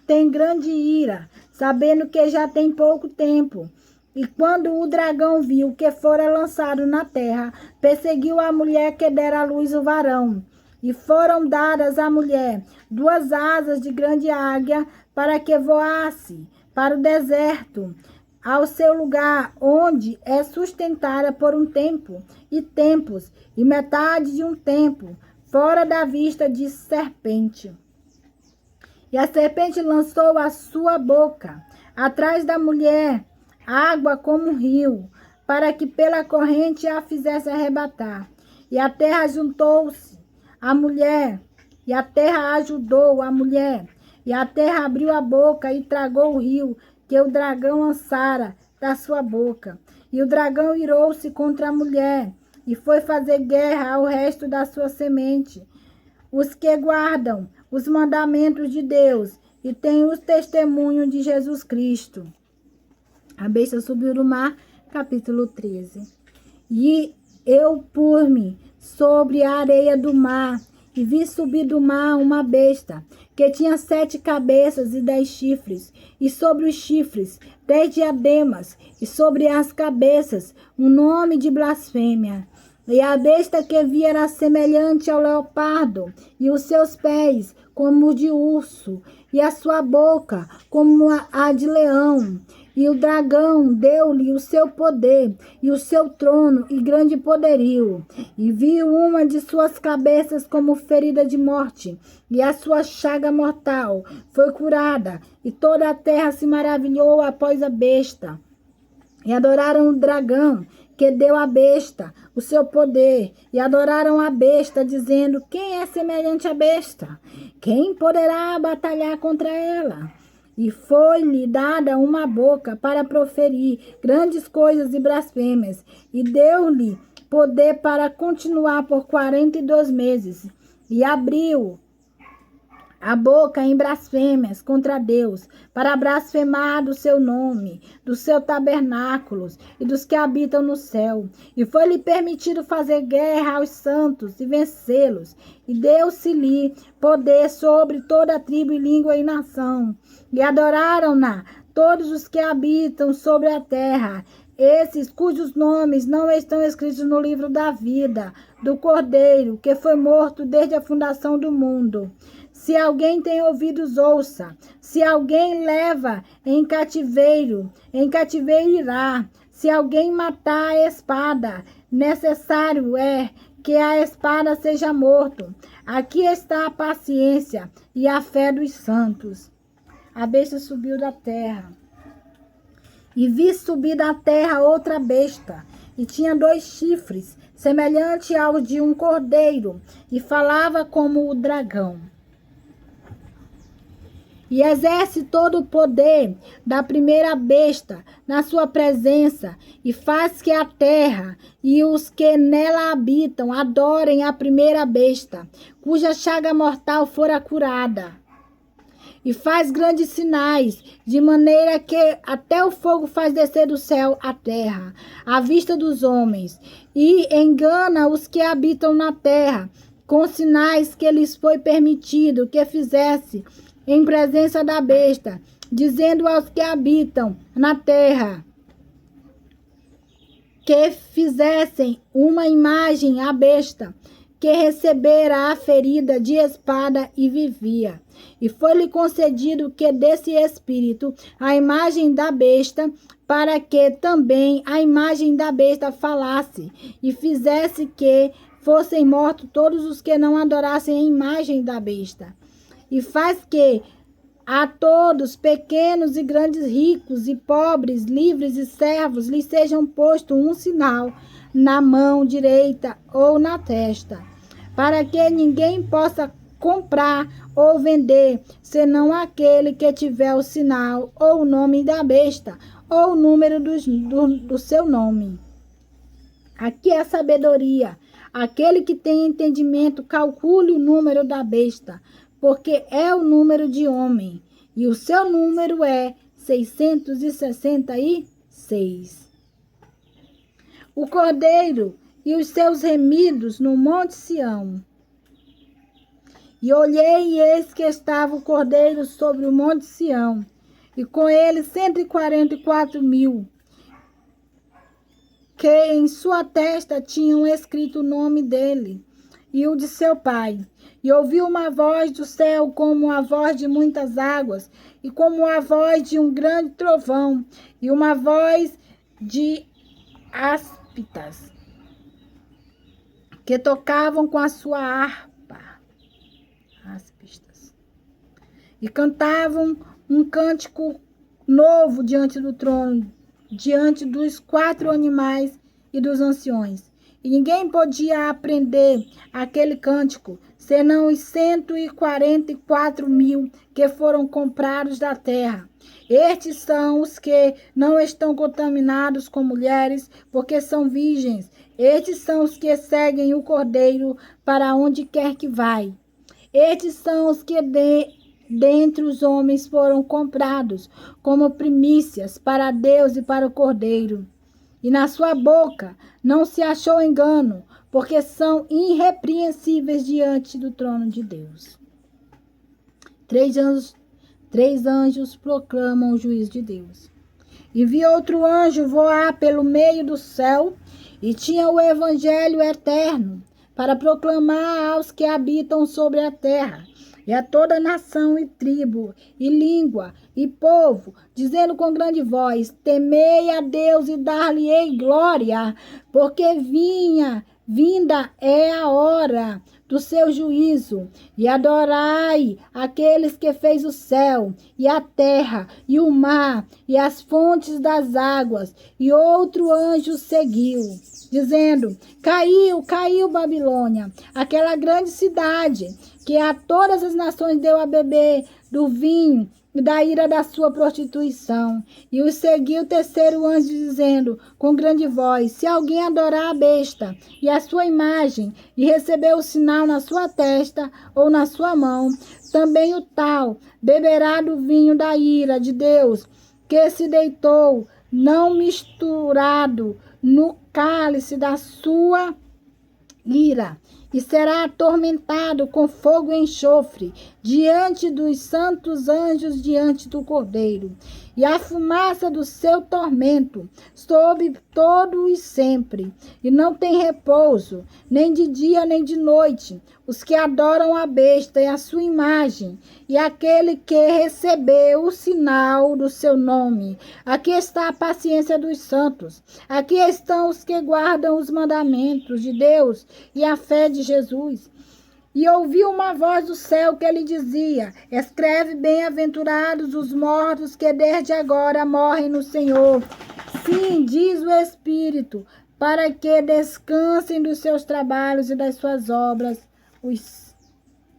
tem grande ira, sabendo que já tem pouco tempo. E quando o dragão viu que fora lançado na terra, perseguiu a mulher que dera à luz o varão. E foram dadas à mulher 2 asas de grande águia, para que voasse para o deserto, ao seu lugar, onde é sustentada por um tempo e tempos, e metade de um tempo, fora da vista de serpente. E a serpente lançou a sua boca atrás da mulher, água como um rio, para que pela corrente a fizesse arrebatar. E a terra juntou-se à mulher, e a terra ajudou a mulher, e a terra abriu a boca e tragou o rio que o dragão lançara da sua boca. E o dragão irou-se contra a mulher, e foi fazer guerra ao resto da sua semente, os que guardam os mandamentos de Deus e têm o testemunho de Jesus Cristo. A besta subiu do mar, capítulo 13. E eu pus-me sobre a areia do mar, e vi subir do mar uma besta, que tinha 7 cabeças e 10 chifres, e sobre os chifres 10 diademas, e sobre as cabeças um nome de blasfêmia. E a besta que vi era semelhante ao leopardo, e os seus pés como os de urso, e a sua boca como a de leão. E o dragão deu-lhe o seu poder, e o seu trono, e grande poderio. E viu uma de suas cabeças como ferida de morte, e a sua chaga mortal foi curada, e toda a terra se maravilhou após a besta. E adoraram o dragão, que deu à besta o seu poder, e adoraram a besta, dizendo: quem é semelhante à besta? Quem poderá batalhar contra ela? E foi-lhe dada uma boca para proferir grandes coisas e blasfêmias, e deu-lhe poder para continuar por 42 meses, e abriu a boca em blasfêmias contra Deus, para blasfemar do seu nome, do seu tabernáculo e dos que habitam no céu. E foi-lhe permitido fazer guerra aos santos e vencê-los. E deu-se-lhe poder sobre toda a tribo e língua e nação. E adoraram-na todos os que habitam sobre a terra, esses cujos nomes não estão escritos no livro da vida do Cordeiro, que foi morto desde a fundação do mundo. Se alguém tem ouvidos, ouça. Se alguém leva em cativeiro irá. Se alguém matar a espada, necessário é que a espada seja morto. Aqui está a paciência e a fé dos santos. A besta subiu da terra. E vi subir da terra outra besta, e tinha 2 chifres, semelhante ao de um cordeiro, e falava como o dragão. E exerce todo o poder da primeira besta na sua presença, e faz que a terra e os que nela habitam adorem a primeira besta, cuja chaga mortal fora curada. E faz grandes sinais, de maneira que até o fogo faz descer do céu à terra, à vista dos homens, e engana os que habitam na terra, com sinais que lhes foi permitido que fizesse em presença da besta, dizendo aos que habitam na terra que fizessem uma imagem à besta, que recebera a ferida de espada e vivia. E foi-lhe concedido que desse espírito a imagem da besta, para que também a imagem da besta falasse e fizesse que fossem mortos todos os que não adorassem a imagem da besta. E faz que a todos, pequenos e grandes, ricos e pobres, livres e servos, lhes sejam posto um sinal na mão direita ou na testa, para que ninguém possa comprar ou vender, senão aquele que tiver o sinal ou o nome da besta ou o número do seu nome. Aqui é a sabedoria. Aquele que tem entendimento, calcule o número da besta, porque é o número de homem, e o seu número é 666. O cordeiro e os seus remidos no monte Sião. E olhei, e eis que estava o cordeiro sobre o monte Sião, e com ele 144.000, que em sua testa tinham escrito o nome dele e o de seu pai. E ouvi uma voz do céu como a voz de muitas águas, e como a voz de um grande trovão, e uma voz de áspitas, que tocavam com a sua harpa. Aspistas. E cantavam um cântico novo diante do trono, diante dos 4 animais e dos anciões. E ninguém podia aprender aquele cântico, senão os 144.000 que foram comprados da terra. Estes são os que não estão contaminados com mulheres, porque são virgens. Estes são os que seguem o Cordeiro para onde quer que vai. Estes são os que dentre os homens foram comprados como primícias para Deus e para o Cordeiro. E na sua boca não se achou engano, porque são irrepreensíveis diante do trono de Deus. 3 anjos proclamam o juízo de Deus. E vi outro anjo voar pelo meio do céu, e tinha o evangelho eterno, para proclamar aos que habitam sobre a terra, e a toda nação e tribo, e língua, e povo, dizendo com grande voz: temei a Deus e dar-lhe-ei glória, porque vinda é a hora do seu juízo, e adorai aqueles que fez o céu, e a terra, e o mar, e as fontes das águas. E outro anjo seguiu, dizendo: caiu Babilônia, aquela grande cidade, que a todas as nações deu a beber do vinho e da ira da sua prostituição. E os seguiu o terceiro anjo, dizendo com grande voz: se alguém adorar a besta e a sua imagem, e receber o sinal na sua testa ou na sua mão, também o tal beberá do vinho da ira de Deus, que se deitou, não misturado no cálice da sua ira, e será atormentado com fogo e enxofre diante dos santos anjos, diante do Cordeiro. E a fumaça do seu tormento sobre todos e sempre, e não tem repouso, nem de dia nem de noite, os que adoram a besta e a sua imagem, e aquele que recebeu o sinal do seu nome. Aqui está a paciência dos santos. Aqui estão os que guardam os mandamentos de Deus e a fé de Jesus. E ouvi uma voz do céu que lhe dizia: escreve, bem-aventurados os mortos que desde agora morrem no Senhor. Sim, diz o Espírito, para que descansem dos seus trabalhos e das suas obras os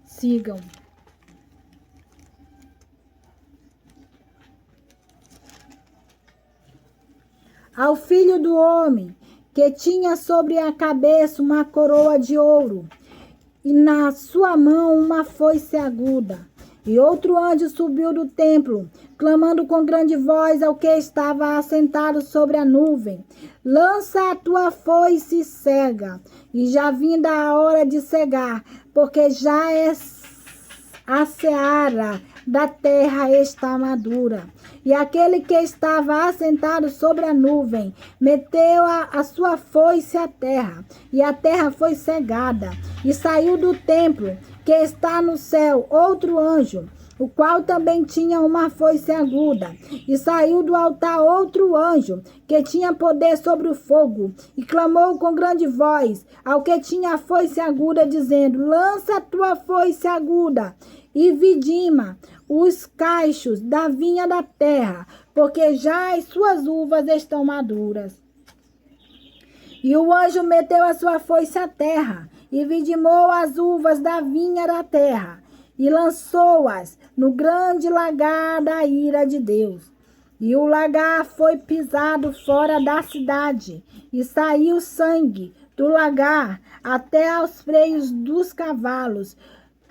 sigam. Ao filho do homem, que tinha sobre a cabeça uma coroa de ouro, e na sua mão uma foice aguda. E outro anjo subiu do templo, clamando com grande voz ao que estava assentado sobre a nuvem: lança a tua foice e cega, e já vinda a hora de cegar, porque já a seara da terra está madura. E aquele que estava assentado sobre a nuvem meteu a sua foice à terra, e a terra foi cegada, E saiu do templo que está no céu outro anjo, o qual também tinha uma foice aguda. E saiu do altar outro anjo, que tinha poder sobre o fogo, e clamou com grande voz ao que tinha a foice aguda, dizendo: lança a tua foice aguda e vidima os cachos da vinha da terra, porque já as suas uvas estão maduras. E o anjo meteu a sua foice à terra, e vidimou as uvas da vinha da terra, e lançou-as no grande lagar da ira de Deus. E o lagar foi pisado fora da cidade, e saiu sangue do lagar até aos freios dos cavalos,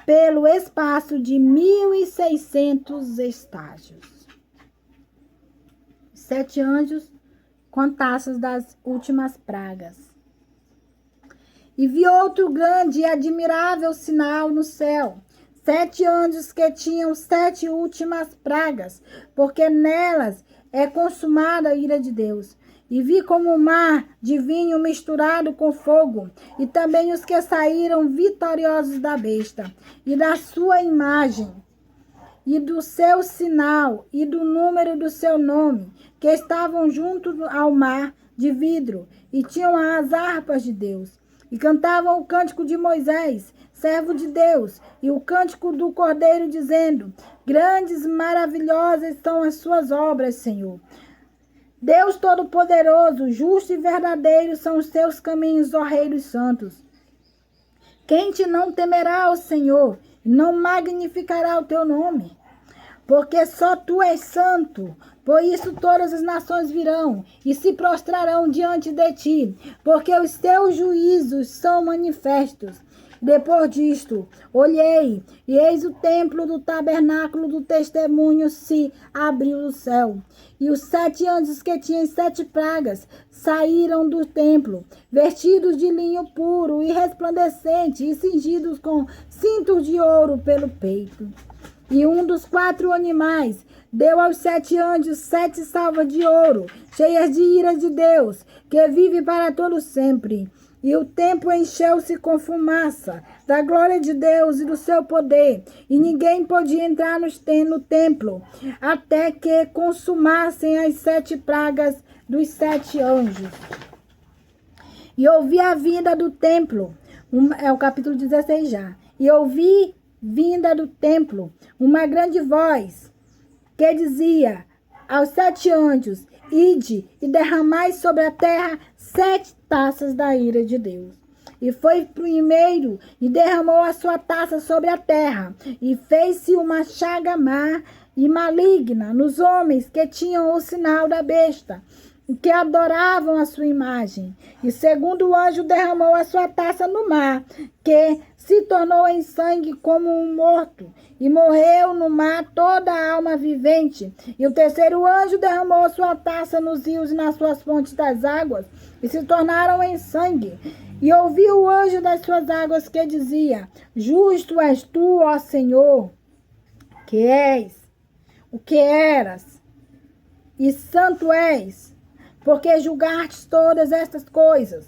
pelo espaço de 1.600 estágios. 7 anjos com taças das últimas pragas. E vi outro grande e admirável sinal no céu: 7 anjos que tinham 7 últimas pragas, porque nelas é consumada a ira de Deus. E vi como o mar de vinho misturado com fogo, e também os que saíram vitoriosos da besta, e da sua imagem, e do seu sinal, e do número do seu nome, que estavam junto ao mar de vidro, e tinham as harpas de Deus, e cantavam o cântico de Moisés, servo de Deus, e o cântico do Cordeiro, dizendo: grandes, maravilhosas são as suas obras, Senhor. Deus Todo-Poderoso, justo e verdadeiro são os teus caminhos, ó Rei dos Santos. Quem te não temerá ao Senhor, e não magnificará o teu nome? Porque só tu és santo. Por isso todas as nações virão e se prostrarão diante de ti, porque os teus juízos são manifestos. Depois disto, olhei, e eis o templo do tabernáculo do testemunho se abriu no céu. E os 7 anjos que tinham 7 pragas saíram do templo, vestidos de linho puro e resplandecente, e cingidos com cintos de ouro pelo peito. E um dos 4 animais deu aos 7 anjos 7 salvas de ouro, cheias de ira de Deus, que vive para todo sempre. E o templo encheu-se com fumaça da glória de Deus e do seu poder, e ninguém podia entrar no templo, até que consumassem as 7 pragas dos 7 anjos. E ouvi a vinda do templo, é o capítulo 16 já, e ouvi vinda do templo uma grande voz, que dizia aos 7 anjos: ide e derramai sobre a terra 7 taças da ira de Deus. E foi primeiro e derramou a sua taça sobre a terra, e fez-se uma chaga má e maligna nos homens que tinham o sinal da besta, que adoravam a sua imagem. E segundo o anjo derramou a sua taça no mar, que se tornou em sangue como um morto, e morreu no mar toda a alma vivente. E o terceiro anjo derramou a sua taça nos rios e nas suas fontes das águas, e se tornaram em sangue. E ouvi o anjo das suas águas que dizia: justo és tu, ó Senhor, que és, o que eras, e santo és, porque julgastes todas estas coisas,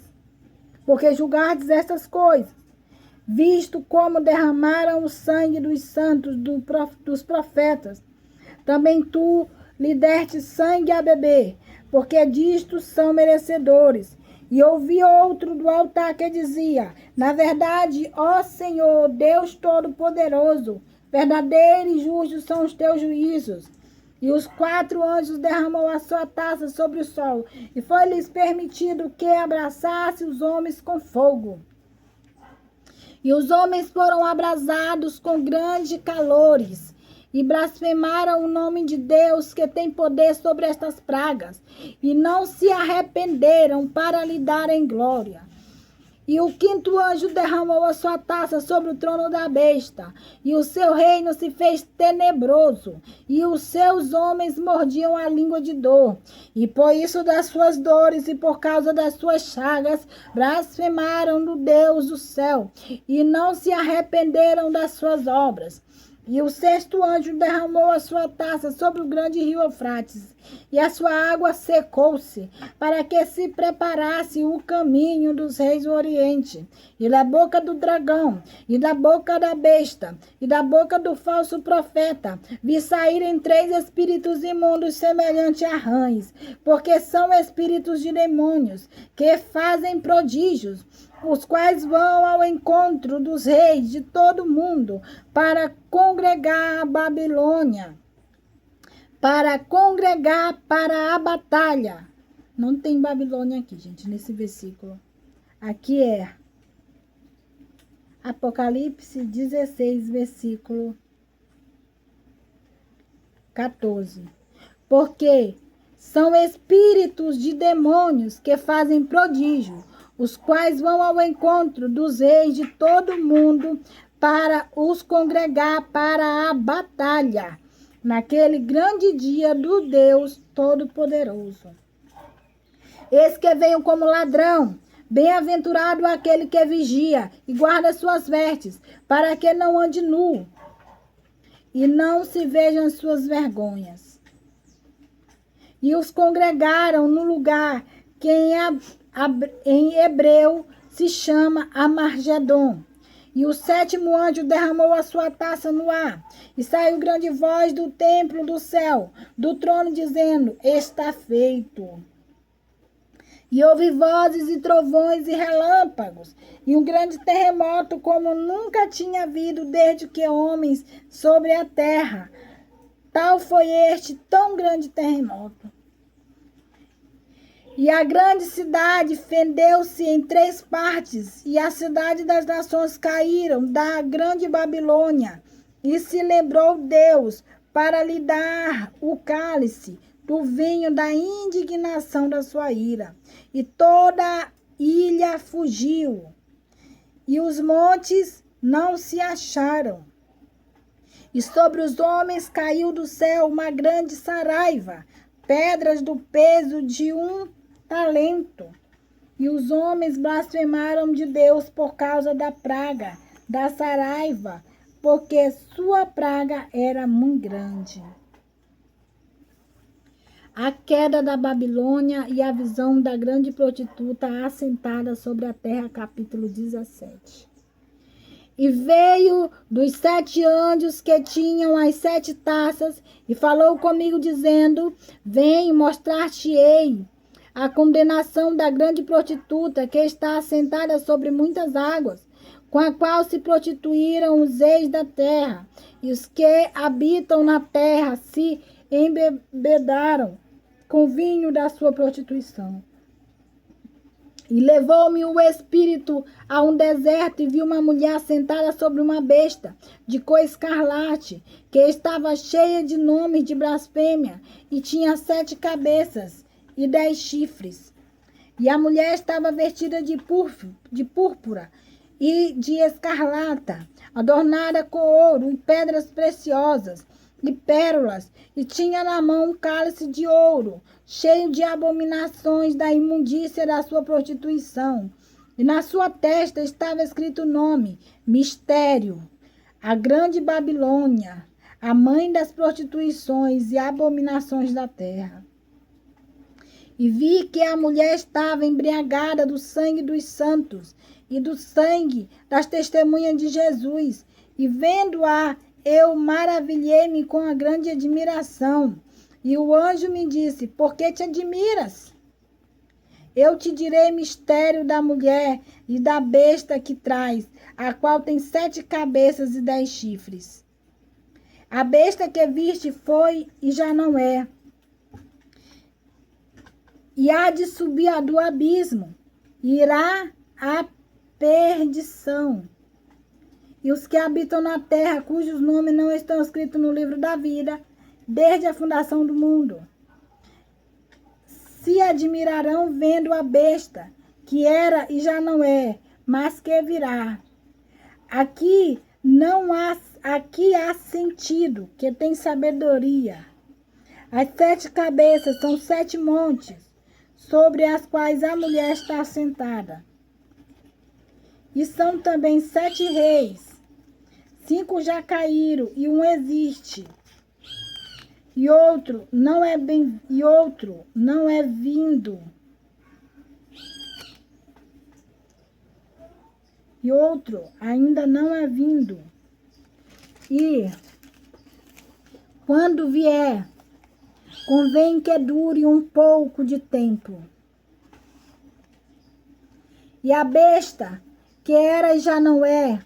visto como derramaram o sangue dos santos dos profetas. Também tu lhe deste sangue a beber, porque disto são merecedores. E ouvi outro do altar que dizia: na verdade, ó Senhor, Deus Todo-Poderoso, verdadeiro e justo são os teus juízos. E os 4 anjos derramou a sua taça sobre o sol, e foi-lhes permitido que abraçasse os homens com fogo. E os homens foram abrasados com grandes calores, e blasfemaram o nome de Deus, que tem poder sobre estas pragas, e não se arrependeram para lhe darem glória. E o 5º anjo derramou a sua taça sobre o trono da besta, e o seu reino se fez tenebroso, e os seus homens mordiam a língua de dor. E por isso das suas dores e por causa das suas chagas, blasfemaram do Deus do céu, e não se arrependeram das suas obras. E o sexto anjo derramou a sua taça sobre o grande rio Eufrates, e a sua água secou-se, para que se preparasse o caminho dos reis do Oriente. E da boca do dragão, e da boca da besta, e da boca do falso profeta, vi saírem 3 espíritos imundos semelhantes a rães, porque são espíritos de demônios, que fazem prodígios, os quais vão ao encontro dos reis de todo o mundo para congregar a Babilônia, para congregar para a batalha. Não tem Babilônia aqui, gente, nesse versículo. Aqui é Apocalipse 16, versículo 14. Porque são espíritos de demônios que fazem prodígio, os quais vão ao encontro dos reis de todo o mundo para os congregar para a batalha, naquele grande dia do Deus Todo-Poderoso. Eis que venho como ladrão, bem-aventurado aquele que vigia e guarda suas vestes, para que não ande nu e não se vejam suas vergonhas. E os congregaram no lugar que em hebreu se chama Amargedon. E o sétimo anjo derramou a sua taça no ar, e saiu grande voz do templo do céu, do trono, dizendo: está feito. E houve vozes e trovões e relâmpagos, e um grande terremoto, como nunca tinha havido desde que homens sobre a terra. Tal foi este tão grande terremoto. E a grande cidade fendeu-se em 3 partes, e a cidade das nações caíram da grande Babilônia. E se lembrou Deus para lhe dar o cálice do vinho da indignação da sua ira. E toda a ilha fugiu, e os montes não se acharam. E sobre os homens caiu do céu uma grande saraiva, pedras do peso de 1 talento. E os homens blasfemaram de Deus por causa da praga, da saraiva, porque sua praga era muito grande. A queda da Babilônia e a visão da grande prostituta assentada sobre a terra, capítulo 17. E veio dos 7 anjos que tinham as 7 taças, e falou comigo, dizendo: vem, mostrar-te-ei a condenação da grande prostituta, que está assentada sobre muitas águas, com a qual se prostituíram os reis da terra, e os que habitam na terra se embebedaram com vinho da sua prostituição. E levou-me o Espírito a um deserto, e vi uma mulher sentada sobre uma besta de cor escarlate, que estava cheia de nomes de blasfêmia, e tinha 7 cabeças e 10 chifres. E a mulher estava vestida de púrpura e de escarlata, adornada com ouro e pedras preciosas e pérolas, e tinha na mão um cálice de ouro, cheio de abominações da imundícia da sua prostituição. E na sua testa estava escrito o nome: Mistério, a grande Babilônia, a mãe das prostituições e abominações da terra. E vi que a mulher estava embriagada do sangue dos santos e do sangue das testemunhas de Jesus. E vendo-a, eu maravilhei-me com a grande admiração. E o anjo me disse: por que te admiras? Eu te direi mistério da mulher e da besta que traz, a qual tem 7 cabeças e 10 chifres. A besta que viste foi e já não é, e há de subir do abismo, e irá à perdição. E os que habitam na terra, cujos nomes não estão escritos no livro da vida, desde a fundação do mundo, se admirarão vendo a besta, que era e já não é, mas que virá. Aqui há sentido, que tem sabedoria. As 7 cabeças são 7 montes, sobre as quais a mulher está sentada. E são também 7 reis, 5 já caíram e um existe. E outro não é vindo. E outro ainda não é vindo. E quando vier, convém que dure um pouco de tempo. E a besta, que era e já não é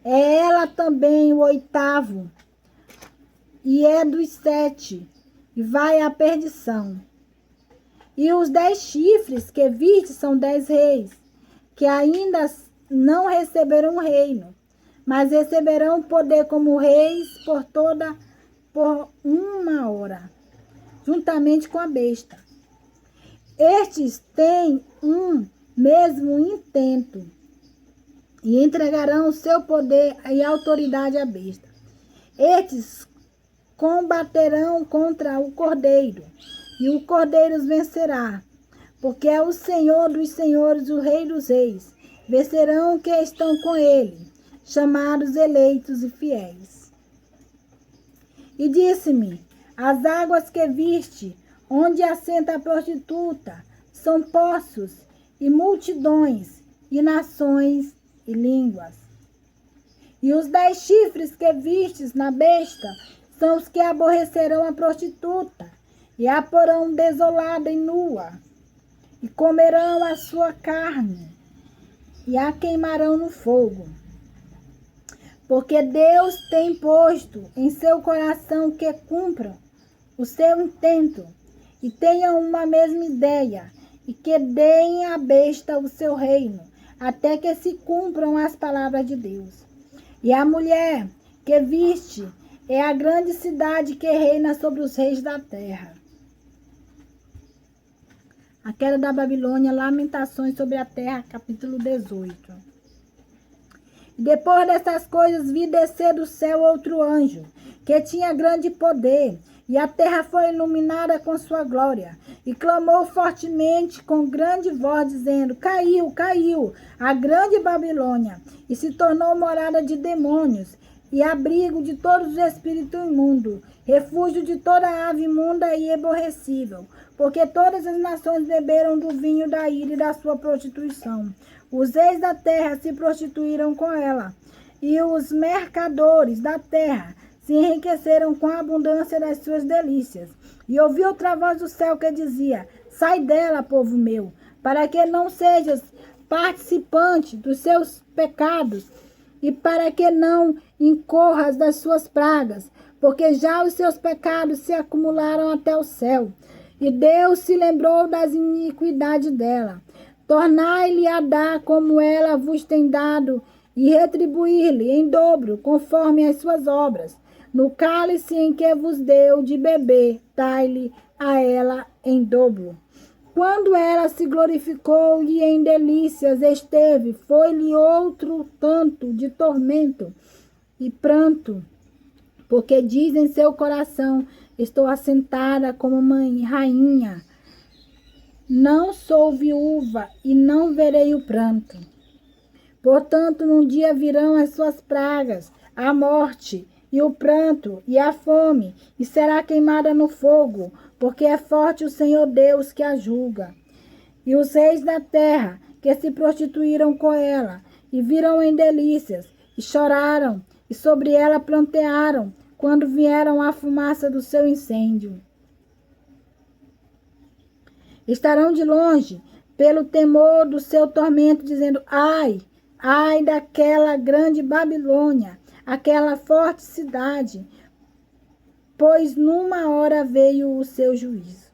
ela também o 8º, e é dos 7, e vai à perdição. E os 10 chifres que viste são 10 reis, que ainda não receberão reino, mas receberão poder como reis por 1 hora, juntamente com a besta. Estes têm um mesmo intento, e entregarão seu poder e autoridade à besta. Estes combaterão contra o Cordeiro, e o Cordeiro os vencerá, porque é o Senhor dos senhores, o Rei dos reis. Vencerão que estão com ele, chamados eleitos e fiéis. E disse-me: as águas que viste, onde assenta a prostituta, são poços e multidões, e nações e línguas. E os 10 chifres que vistes na besta são os que aborrecerão a prostituta, e a porão desolada e nua, e comerão a sua carne, e a queimarão no fogo. Porque Deus tem posto em seu coração que cumpram o seu intento, e tenham uma mesma ideia, e que deem à besta o seu reino, até que se cumpram as palavras de Deus. E a mulher que viste é a grande cidade que reina sobre os reis da terra. A queda da Babilônia, Lamentações sobre a terra, capítulo 18. E depois dessas coisas vi descer do céu outro anjo, que tinha grande poder, e a terra foi iluminada com sua glória. E clamou fortemente com grande voz, dizendo: caiu, caiu a grande Babilônia, e se tornou morada de demônios, e abrigo de todos os espíritos imundos, refúgio de toda ave imunda e aborrecível, porque todas as nações beberam do vinho da ira e da sua prostituição. Os reis da terra se prostituíram com ela, e os mercadores da terra se enriqueceram com a abundância das suas delícias. E ouvi outra voz do céu que dizia: sai dela, povo meu, para que não sejas participante dos seus pecados, e para que não incorras das suas pragas, porque já os seus pecados se acumularam até o céu, e Deus se lembrou das iniquidades dela. Tornai-lhe a dar como ela vos tem dado, e retribuir-lhe em dobro, conforme as suas obras. No cálice em que vos deu de beber, dai-lhe a ela em dobro. Quando ela se glorificou e em delícias esteve, foi-lhe outro tanto de tormento e pranto, porque diz em seu coração: estou assentada como mãe, rainha. Não sou viúva e não verei o pranto. Portanto, num dia virão as suas pragas, a morte, e o pranto, e a fome, e será queimada no fogo, porque é forte o Senhor Deus que a julga. E os reis da terra, que se prostituíram com ela, e viram em delícias, e choraram, e sobre ela plantearam, quando vieram a fumaça do seu incêndio. Estarão de longe, pelo temor do seu tormento, dizendo: ai, ai daquela grande Babilônia, aquela forte cidade, pois numa hora veio o seu juízo.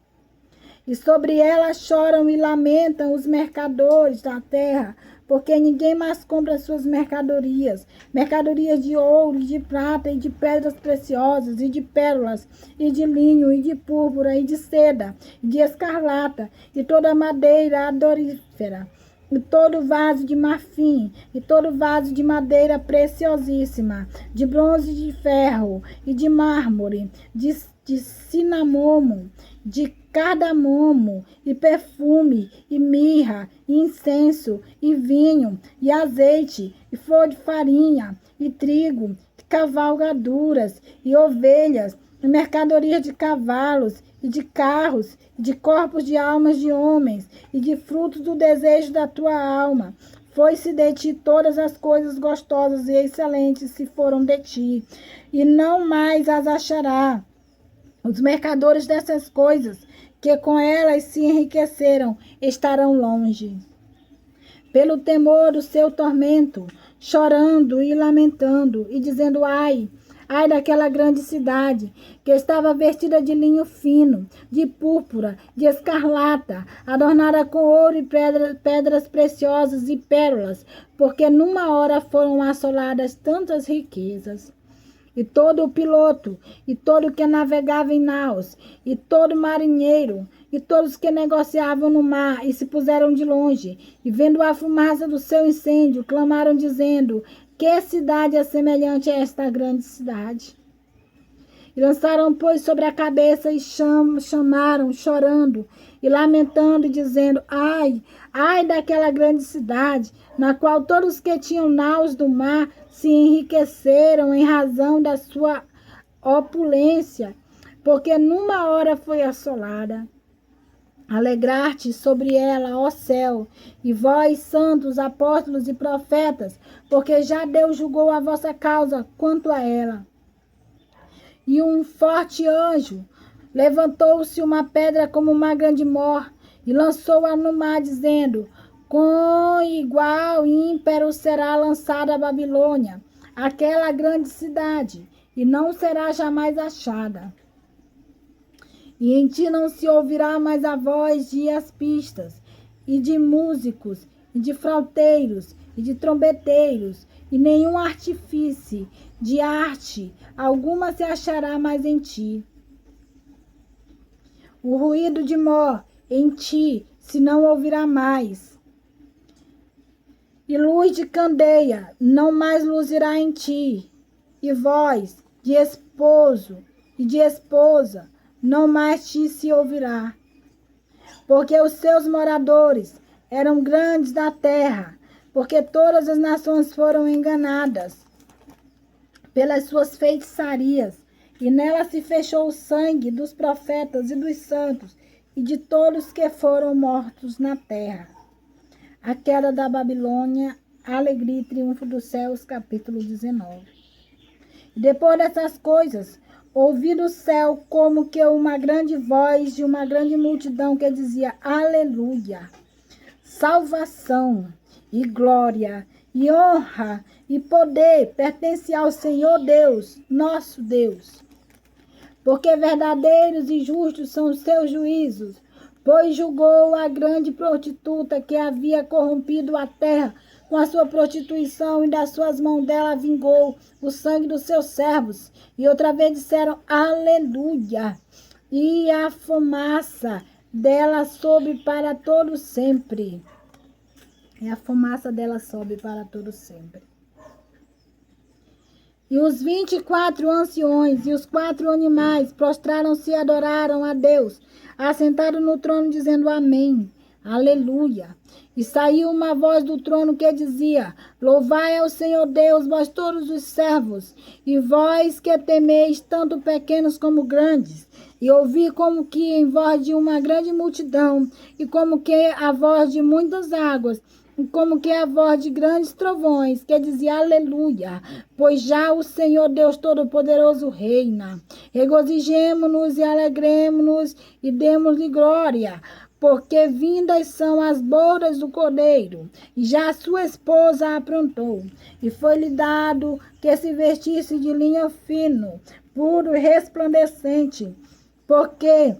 E sobre ela choram e lamentam os mercadores da terra, porque ninguém mais compra suas mercadorias, mercadorias de ouro, de prata, e de pedras preciosas, e de pérolas, e de linho, e de púrpura, e de seda, e de escarlata, e toda madeira adorífera, e todo vaso de marfim, e todo vaso de madeira preciosíssima, de bronze e de ferro, e de mármore, de cinamomo, de cardamomo, e perfume, e mirra, e incenso, e vinho, e azeite, e flor de farinha, e trigo, cavalgaduras e ovelhas, e mercadoria de cavalos e de carros, e de corpos de almas de homens, e de frutos do desejo da tua alma. Foi-se de ti todas as coisas gostosas e excelentes se foram de ti, e não mais as achará. Os mercadores dessas coisas, que com elas se enriqueceram, estarão longe. Pelo temor do seu tormento, chorando e lamentando, e dizendo, ai, ai daquela grande cidade, que estava vestida de linho fino, de púrpura, de escarlata, adornada com ouro e pedras preciosas e pérolas, porque numa hora foram assoladas tantas riquezas. E todo o piloto, e todo que navegava em naus, e todo marinheiro, e todos que negociavam no mar, e se puseram de longe, e vendo a fumaça do seu incêndio, clamaram dizendo, que cidade é semelhante a esta grande cidade? E lançaram, pois, sobre a cabeça e chamaram, chorando e lamentando, e dizendo, ai, ai daquela grande cidade, na qual todos que tinham naus do mar se enriqueceram em razão da sua opulência, porque numa hora foi assolada. Alegrar-te sobre ela, ó céu, e vós, santos, apóstolos e profetas, porque já Deus julgou a vossa causa quanto a ela. E um forte anjo levantou-se uma pedra como uma grande mor e lançou-a no mar, dizendo, com igual ímpeto será lançada a Babilônia, aquela grande cidade, e não será jamais achada. E em ti não se ouvirá mais a voz de aspistas, e de músicos, e de flauteiros, e de trombeteiros, e nenhum artifício de arte alguma se achará mais em ti. O ruído de mor em ti se não ouvirá mais. E luz de candeia não mais luzirá em ti. E voz de esposo e de esposa não mais te se ouvirá. Porque os seus moradores eram grandes da terra, porque todas as nações foram enganadas pelas suas feitiçarias, e nela se fechou o sangue dos profetas e dos santos, e de todos que foram mortos na terra. A queda da Babilônia, alegria e triunfo dos céus, capítulo 19. E depois dessas coisas, ouvi do céu como que uma grande voz de uma grande multidão que dizia, aleluia, salvação e glória e honra e poder pertence ao Senhor Deus, nosso Deus. Porque verdadeiros e justos são os seus juízos, pois julgou a grande prostituta que havia corrompido a terra com a sua prostituição, e das suas mãos dela vingou o sangue dos seus servos. E outra vez disseram, aleluia, e a fumaça dela sobe para todo sempre. E a fumaça dela sobe para todo sempre. E os 24 anciões e os 4 animais prostraram-se e adoraram a Deus, assentados no trono, dizendo amém, aleluia. E saiu uma voz do trono que dizia, louvai ao Senhor Deus, vós todos os servos, e vós que temeis, tanto pequenos como grandes. E ouvi como que em voz de uma grande multidão, e como que a voz de muitas águas, como que a voz de grandes trovões, que dizia aleluia, pois já o Senhor Deus Todo-Poderoso reina. Regozijemo-nos e alegremo-nos e demos-lhe glória, porque vindas são as bodas do Cordeiro, e já a sua esposa aprontou, e foi-lhe dado que se vestisse de linho fino, puro e resplandecente, porque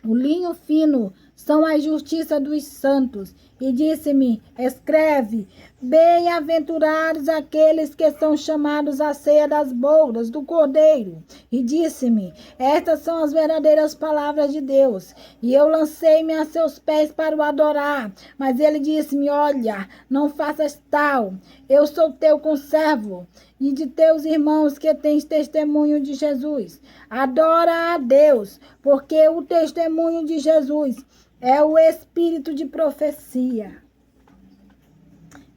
o linho fino são a justiça dos santos. E disse-me, escreve, bem-aventurados aqueles que são chamados à ceia das bodas do Cordeiro. E disse-me, estas são as verdadeiras palavras de Deus. E eu lancei-me a seus pés para o adorar. Mas ele disse-me, olha, não faças tal, eu sou teu conservo e de teus irmãos que tens testemunho de Jesus. Adora a Deus, porque o testemunho de Jesus é o espírito de profecia.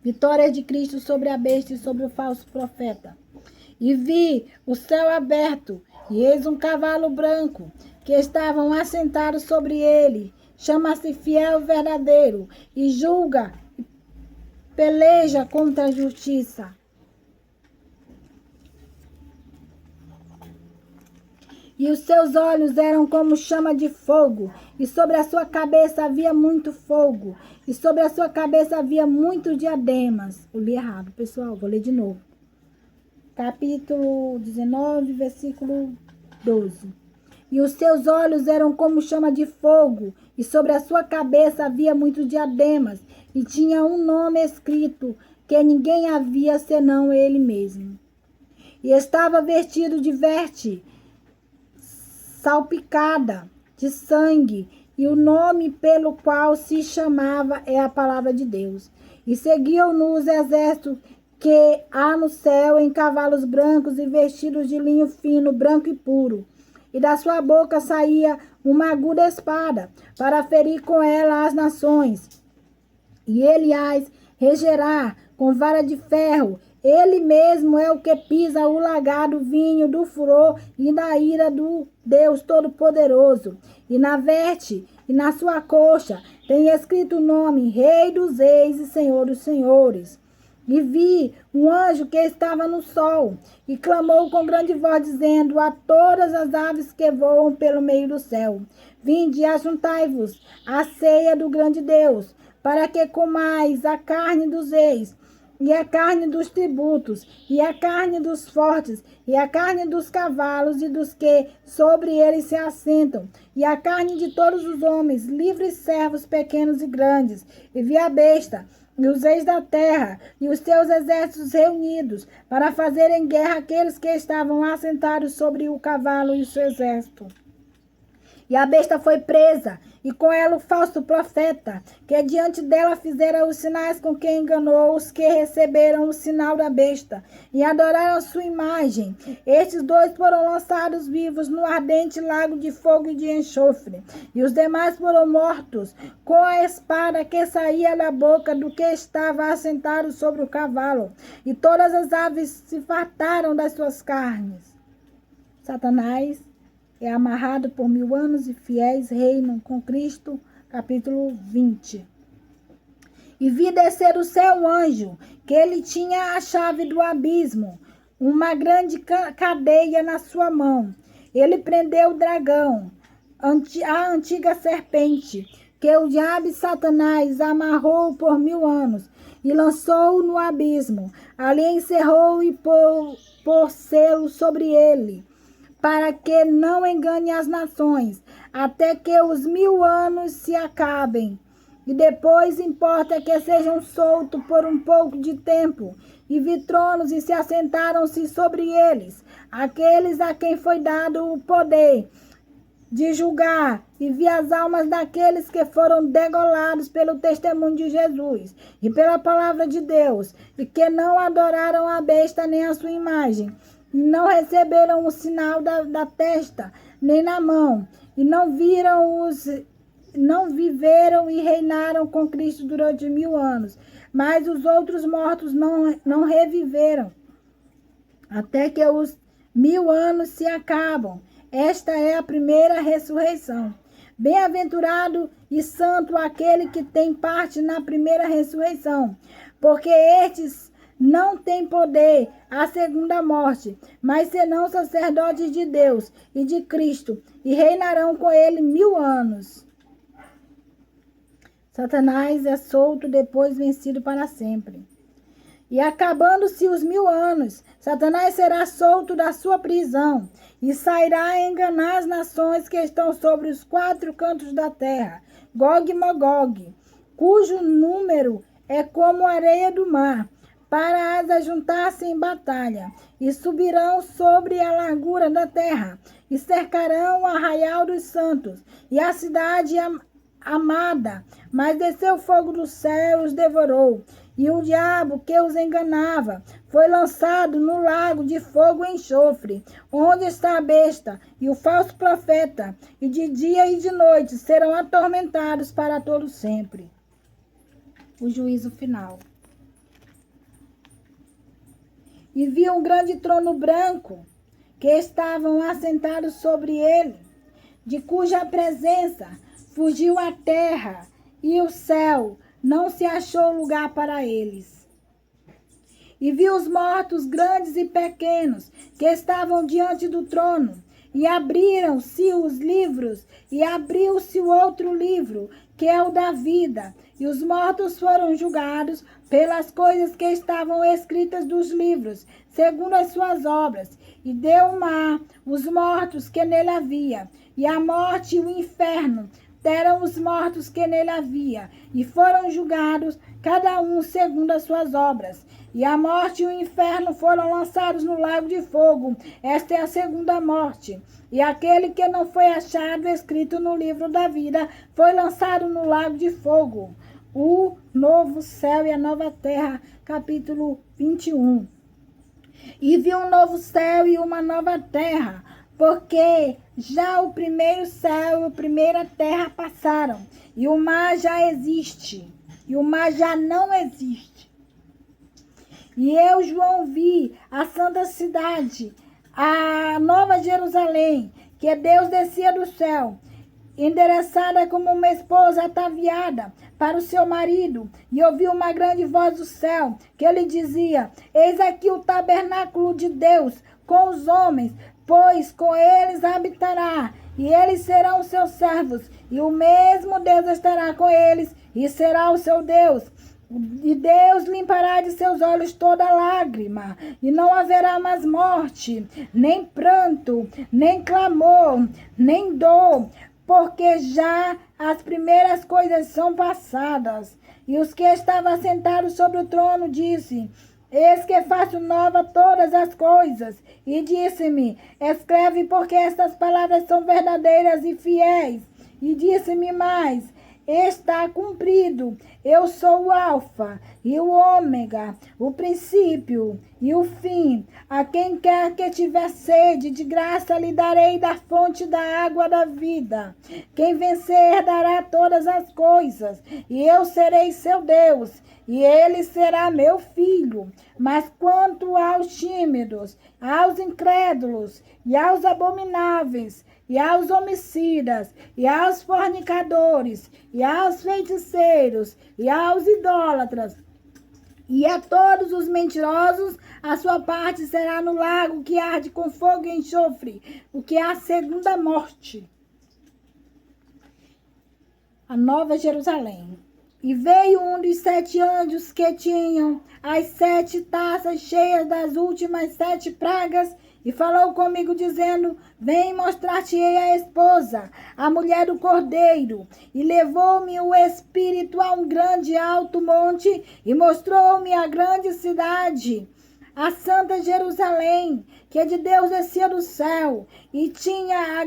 Vitória de Cristo sobre a besta e sobre o falso profeta. E vi o céu aberto, e eis um cavalo branco, que estavam assentados sobre ele. Chama-se Fiel e Verdadeiro, e julga, e peleja contra a justiça. E os seus olhos eram como chama de fogo, e sobre a sua cabeça havia muito fogo, e sobre a sua cabeça havia muitos diademas. Eu li errado, pessoal, vou ler de novo. Capítulo 19, versículo 12. E os seus olhos eram como chama de fogo, e sobre a sua cabeça havia muitos diademas, e tinha um nome escrito, que ninguém havia senão ele mesmo. E estava vestido de veste salpicada de sangue, e o nome pelo qual se chamava é a palavra de Deus. E seguiam-no os exércitos que há no céu em cavalos brancos e vestidos de linho fino, branco e puro. E da sua boca saía uma aguda espada, para ferir com ela as nações. E ele as regerá com vara de ferro. Ele mesmo é o que pisa o lagar do vinho, do furor e da ira do Deus Todo-Poderoso. E na veste e na sua coxa tem escrito o nome Rei dos Reis e Senhor dos Senhores. E vi um anjo que estava no sol, e clamou com grande voz, dizendo a todas as aves que voam pelo meio do céu: vinde e ajuntai-vos à ceia do grande Deus, para que comais a carne dos reis, e a carne dos tributos, e a carne dos fortes, e a carne dos cavalos e dos que sobre eles se assentam, e a carne de todos os homens, livres servos, pequenos e grandes. E vi a besta, e os reis da terra, e os seus exércitos reunidos, para fazerem guerra àqueles que estavam assentados sobre o cavalo e o seu exército. E a besta foi presa, e com ela o falso profeta, que diante dela fizera os sinais com que enganou os que receberam o sinal da besta, e adoraram a sua imagem. Estes dois foram lançados vivos no ardente lago de fogo e de enxofre, e os demais foram mortos com a espada que saía da boca do que estava assentado sobre o cavalo, e todas as aves se fartaram das suas carnes. Satanás é amarrado por 1000 anos e fiéis reinam com Cristo. Capítulo 20. E vi descer do céu um anjo, que ele tinha a chave do abismo, uma grande cadeia na sua mão. Ele prendeu o dragão, a antiga serpente, que o diabo e Satanás amarrou por 1000 anos, e lançou-o no abismo. Ali encerrou e pôs selo sobre ele, para que não engane as nações, até que os 1000 anos se acabem. E depois importa que sejam soltos por um pouco de tempo. E vi tronos e se assentaram-se sobre eles, aqueles a quem foi dado o poder de julgar. E vi as almas daqueles que foram degolados pelo testemunho de Jesus e pela palavra de Deus, e que não adoraram a besta nem a sua imagem, não receberam o sinal da testa, nem na mão, e não viveram e reinaram com Cristo durante 1000 anos. Mas os outros mortos não reviveram, até que os 1000 anos se acabam. Esta é a primeira ressurreição. Bem-aventurado e santo aquele que tem parte na primeira ressurreição, porque estes não têm poder à segunda morte, mas serão sacerdotes de Deus e de Cristo, e reinarão com ele 1000 anos. Satanás é solto, depois vencido para sempre. E acabando-se os 1000 anos, Satanás será solto da sua prisão, e sairá a enganar as nações que estão sobre os 4 cantos da terra, Gog e Magog, cujo número é como a areia do mar, para as ajuntar-se em batalha, e subirão sobre a largura da terra, e cercarão o arraial dos santos, e a cidade amada. Mas desceu fogo do céu e os devorou, e o diabo que os enganava foi lançado no lago de fogo e enxofre, onde está a besta e o falso profeta, e de dia e de noite serão atormentados para todo sempre. O juízo final. e vi um grande trono branco, que estavam assentados sobre ele, de cuja presença fugiu a terra e o céu, não se achou lugar para eles. E vi os mortos, grandes e pequenos, que estavam diante do trono, e abriram-se os livros, e abriu-se o outro livro, que é o da vida, e os mortos foram julgados pelas coisas que estavam escritas dos livros, segundo as suas obras. E deu o mar os mortos que nele havia, e a morte e o inferno deram os mortos que nele havia, e foram julgados, cada um segundo as suas obras. E a morte e o inferno foram lançados no lago de fogo. Esta é a segunda morte. E aquele que não foi achado escrito no livro da vida foi lançado no lago de fogo. O novo céu e a nova terra, capítulo 21. E vi um novo céu e uma nova terra, porque já o primeiro céu e a primeira terra passaram, e o mar já existe, e o mar já não existe. E eu, João, vi a santa cidade, a nova Jerusalém, que Deus descia do céu, endereçada como uma esposa ataviada para o seu marido. E ouvi uma grande voz do céu, que ele dizia: eis aqui o tabernáculo de Deus com os homens, pois com eles habitará, e eles serão seus servos, e o mesmo Deus estará com eles, e será o seu Deus. E Deus limpará de seus olhos toda lágrima, e não haverá mais morte, nem pranto, nem clamor, nem dor, porque já as primeiras coisas são passadas. E os que estavam sentados sobre o trono disse: eis que faço nova todas as coisas. E disse-me: escreve, porque estas palavras são verdadeiras e fiéis. E disse-me mais: está cumprido. Eu sou o Alfa e o Ômega, o princípio e o fim. A quem quer que tiver sede, de graça lhe darei da fonte da água da vida. Quem vencer dará todas as coisas, e eu serei seu Deus, e ele será meu filho. Mas quanto aos tímidos, aos incrédulos e aos abomináveis, e aos homicidas, e aos fornicadores, e aos feiticeiros, e aos idólatras, e a todos os mentirosos, a sua parte será no lago que arde com fogo e enxofre, o que é a segunda morte. A nova Jerusalém. E veio um dos 7 anjos que tinham as 7 taças cheias das últimas 7 pragas, e falou comigo, dizendo: vem mostrar-te-ei a esposa, a mulher do Cordeiro. E levou-me o Espírito a um grande alto monte, e mostrou-me a grande cidade, a santa Jerusalém, que de Deus descia do céu, e tinha a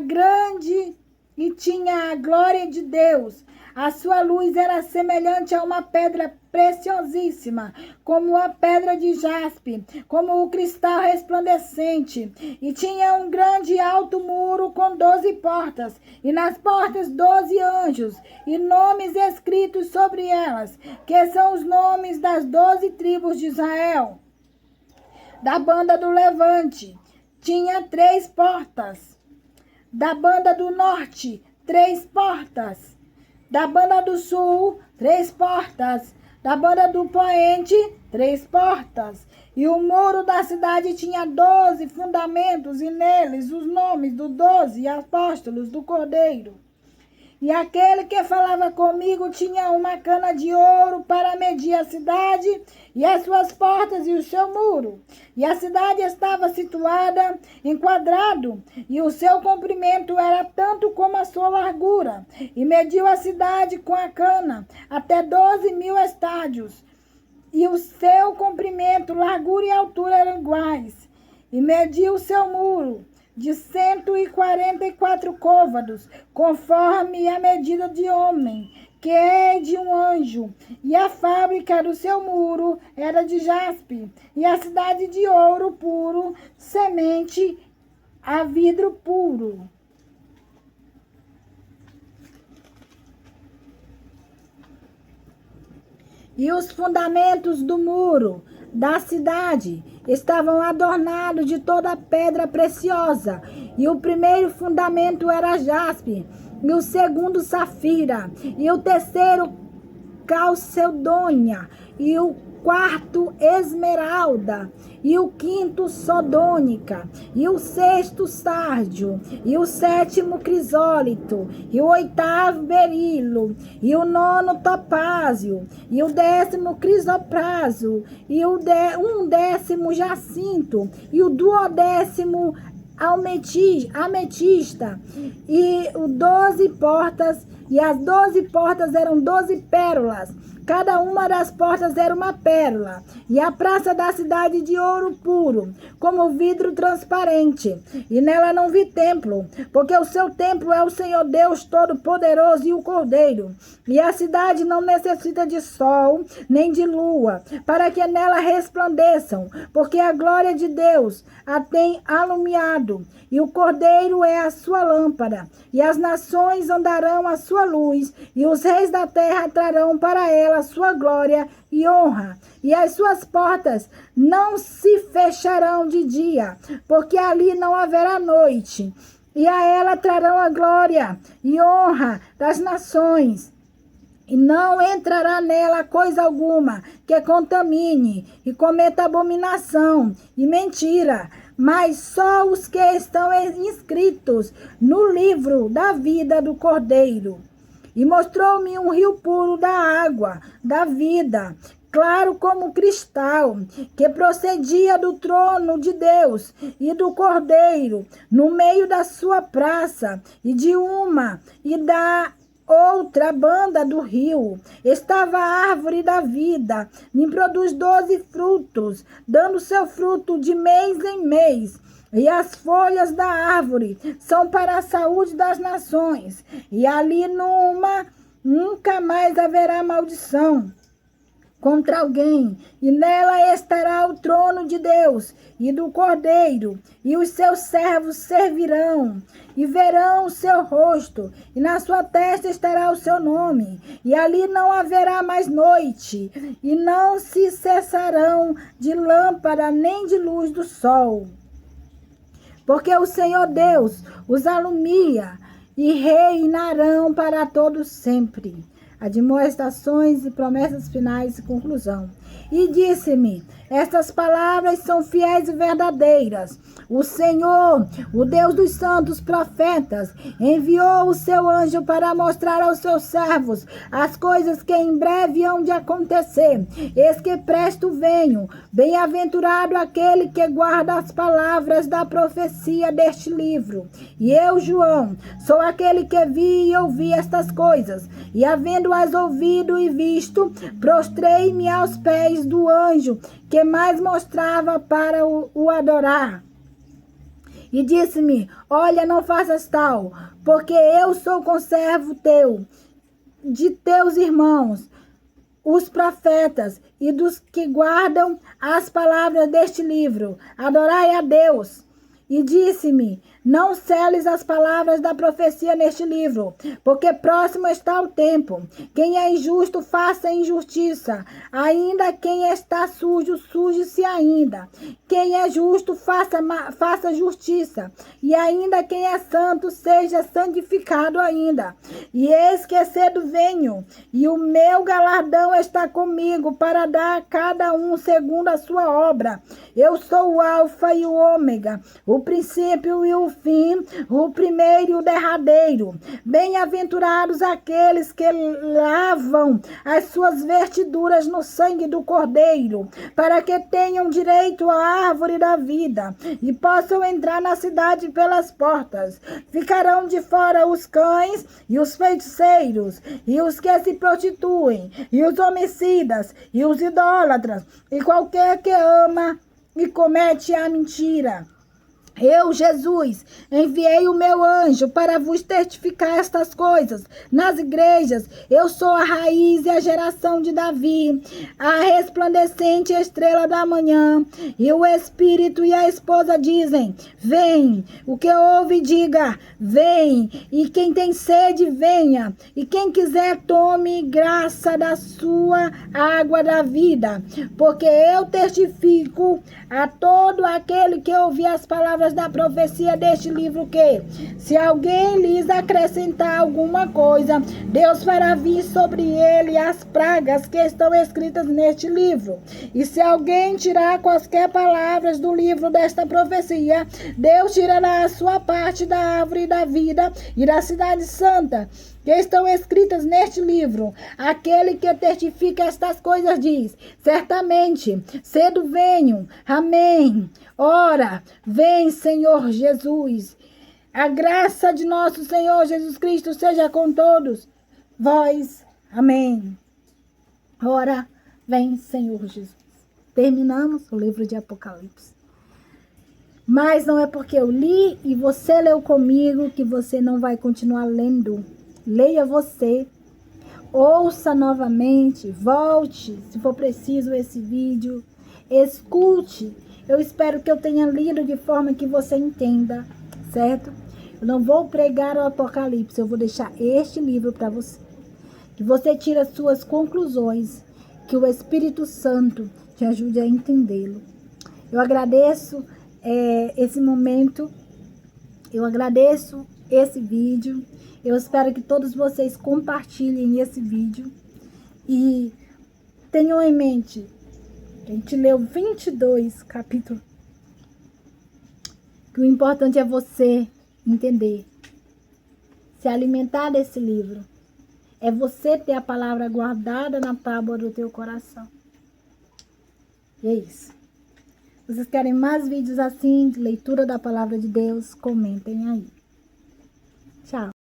glória de Deus. A sua luz era semelhante a uma pedra preciosíssima, como a pedra de jaspe, como o cristal resplandecente. E tinha um grande e alto muro com 12 portas, e nas portas 12 anjos, e nomes escritos sobre elas, que são os nomes das 12 tribos de Israel. Da banda do levante tinha 3 portas, da banda do norte 3 portas, da banda do sul 3 portas, da banda do poente 3 portas. E o muro da cidade tinha 12 fundamentos, e neles os nomes dos 12 apóstolos do Cordeiro. E aquele que falava comigo tinha uma cana de ouro para medir a cidade, e as suas portas e o seu muro. E a cidade estava situada em quadrado, e o seu comprimento era tanto como a sua largura. E mediu a cidade com a cana até 12.000 estádios. E o seu comprimento, largura e altura eram iguais. E mediu o seu muro de 144 côvados, conforme a medida de homem, que é de um anjo. E a fábrica do seu muro era de jaspe, e a cidade de ouro puro, semente a vidro puro. E os fundamentos do muro, da cidade estavam adornados de toda pedra preciosa, e o primeiro fundamento era jaspe, e o segundo safira, e o terceiro calcedônia, e o quarto esmeralda, e o quinto sodônica, e o sexto sárdio, e o sétimo crisólito, e o oitavo berilo, e o nono topázio, e o décimo crisopraso, e o décimo jacinto, e o duodécimo ametista, e o 12 portas, e as 12 portas eram 12 pérolas. Cada uma das portas era uma pérola, e a praça da cidade de ouro puro, como vidro transparente. E nela não vi templo, porque o seu templo é o Senhor Deus Todo-Poderoso e o Cordeiro. E a cidade não necessita de sol, nem de lua, para que nela resplandeçam, porque a glória de Deus a tem alumiado, e o Cordeiro é a sua lâmpada. E as nações andarão à sua luz, e os reis da terra trarão para ela a sua glória e honra. E as suas portas não se fecharão de dia, porque ali não haverá noite. E a ela trarão a glória e honra das nações. E não entrará nela coisa alguma que contamine e cometa abominação e mentira, mas só os que estão inscritos no livro da vida do Cordeiro. E mostrou-me um rio puro da água da vida, claro como cristal, que procedia do trono de Deus e do Cordeiro, no meio da sua praça, e de uma e da outra banda do rio estava a árvore da vida, me produz 12 frutos, dando seu fruto de mês em mês. E as folhas da árvore são para a saúde das nações, e ali nunca mais haverá maldição contra alguém, e nela estará o trono de Deus e do Cordeiro, e os seus servos servirão, e verão o seu rosto, e na sua testa estará o seu nome, e ali não haverá mais noite, e não se cessarão de lâmpada nem de luz do sol. Porque o Senhor Deus os alumia, e reinarão para todos sempre. Admoestações e promessas finais e conclusão. E disse-me, estas palavras são fiéis e verdadeiras. O Senhor, o Deus dos santos profetas, enviou o seu anjo para mostrar aos seus servos as coisas que em breve hão de acontecer. Eis que presto venho. Bem-aventurado aquele que guarda as palavras da profecia deste livro. E eu, João, sou aquele que vi e ouvi estas coisas. E havendo-as ouvido e visto, prostrei-me aos pés do anjo que mais mostrava para o adorar. E disse-me, olha, não faças tal, porque eu sou conservo teu, de teus irmãos, os profetas, e dos que guardam as palavras deste livro. Adorai a Deus. E disse-me, não seles as palavras da profecia neste livro, porque próximo está o tempo. Quem é injusto, faça injustiça. Ainda quem está sujo, suje-se ainda. Quem é justo, faça justiça. E ainda quem é santo, seja santificado ainda. E eis que cedo venho, e o meu galardão está comigo, para dar a cada um segundo a sua obra. Eu sou o Alfa e o Ômega, o princípio e o fim, o primeiro e o derradeiro. Bem-aventurados aqueles que lavam as suas vestiduras no sangue do Cordeiro, para que tenham direito à árvore da vida e possam entrar na cidade pelas portas. Ficarão de fora os cães e os feiticeiros, e os que se prostituem, e os homicidas, e os idólatras, e qualquer que ama e comete a mentira. Eu, Jesus, enviei o meu anjo para vos testificar estas coisas nas igrejas. Eu sou a raiz e a geração de Davi, a resplandecente estrela da manhã. E o Espírito e a esposa dizem, vem. O que ouve, diga, vem. E quem tem sede, venha. E quem quiser, tome graça da sua água da vida. Porque eu testifico a todo aquele que ouvir as palavras da profecia deste livro que, se alguém lhes acrescentar alguma coisa, Deus fará vir sobre ele as pragas que estão escritas neste livro. E se alguém tirar quaisquer palavras do livro desta profecia, Deus tirará a sua parte da árvore da vida e da cidade santa, que estão escritas neste livro. Aquele que testifica estas coisas diz, certamente, cedo venho. Amém. Ora, vem, Senhor Jesus. A graça de nosso Senhor Jesus Cristo seja com todos vós. Amém. Ora, vem, Senhor Jesus. Terminamos o livro de Apocalipse. Mas não é porque eu li e você leu comigo que você não vai continuar lendo. Leia você, ouça novamente, volte, se for preciso, esse vídeo, escute. Eu espero que eu tenha lido de forma que você entenda, certo? Eu não vou pregar o Apocalipse, eu vou deixar este livro para você. Que você tire as suas conclusões, que o Espírito Santo te ajude a entendê-lo. Eu agradeço esse momento, eu agradeço esse vídeo. Eu espero que todos vocês compartilhem esse vídeo e tenham em mente, a gente leu 22 capítulos, que o importante é você entender, se alimentar desse livro, é você ter a palavra guardada na tábua do teu coração. E é isso. Vocês querem mais vídeos assim, de leitura da palavra de Deus? Comentem aí.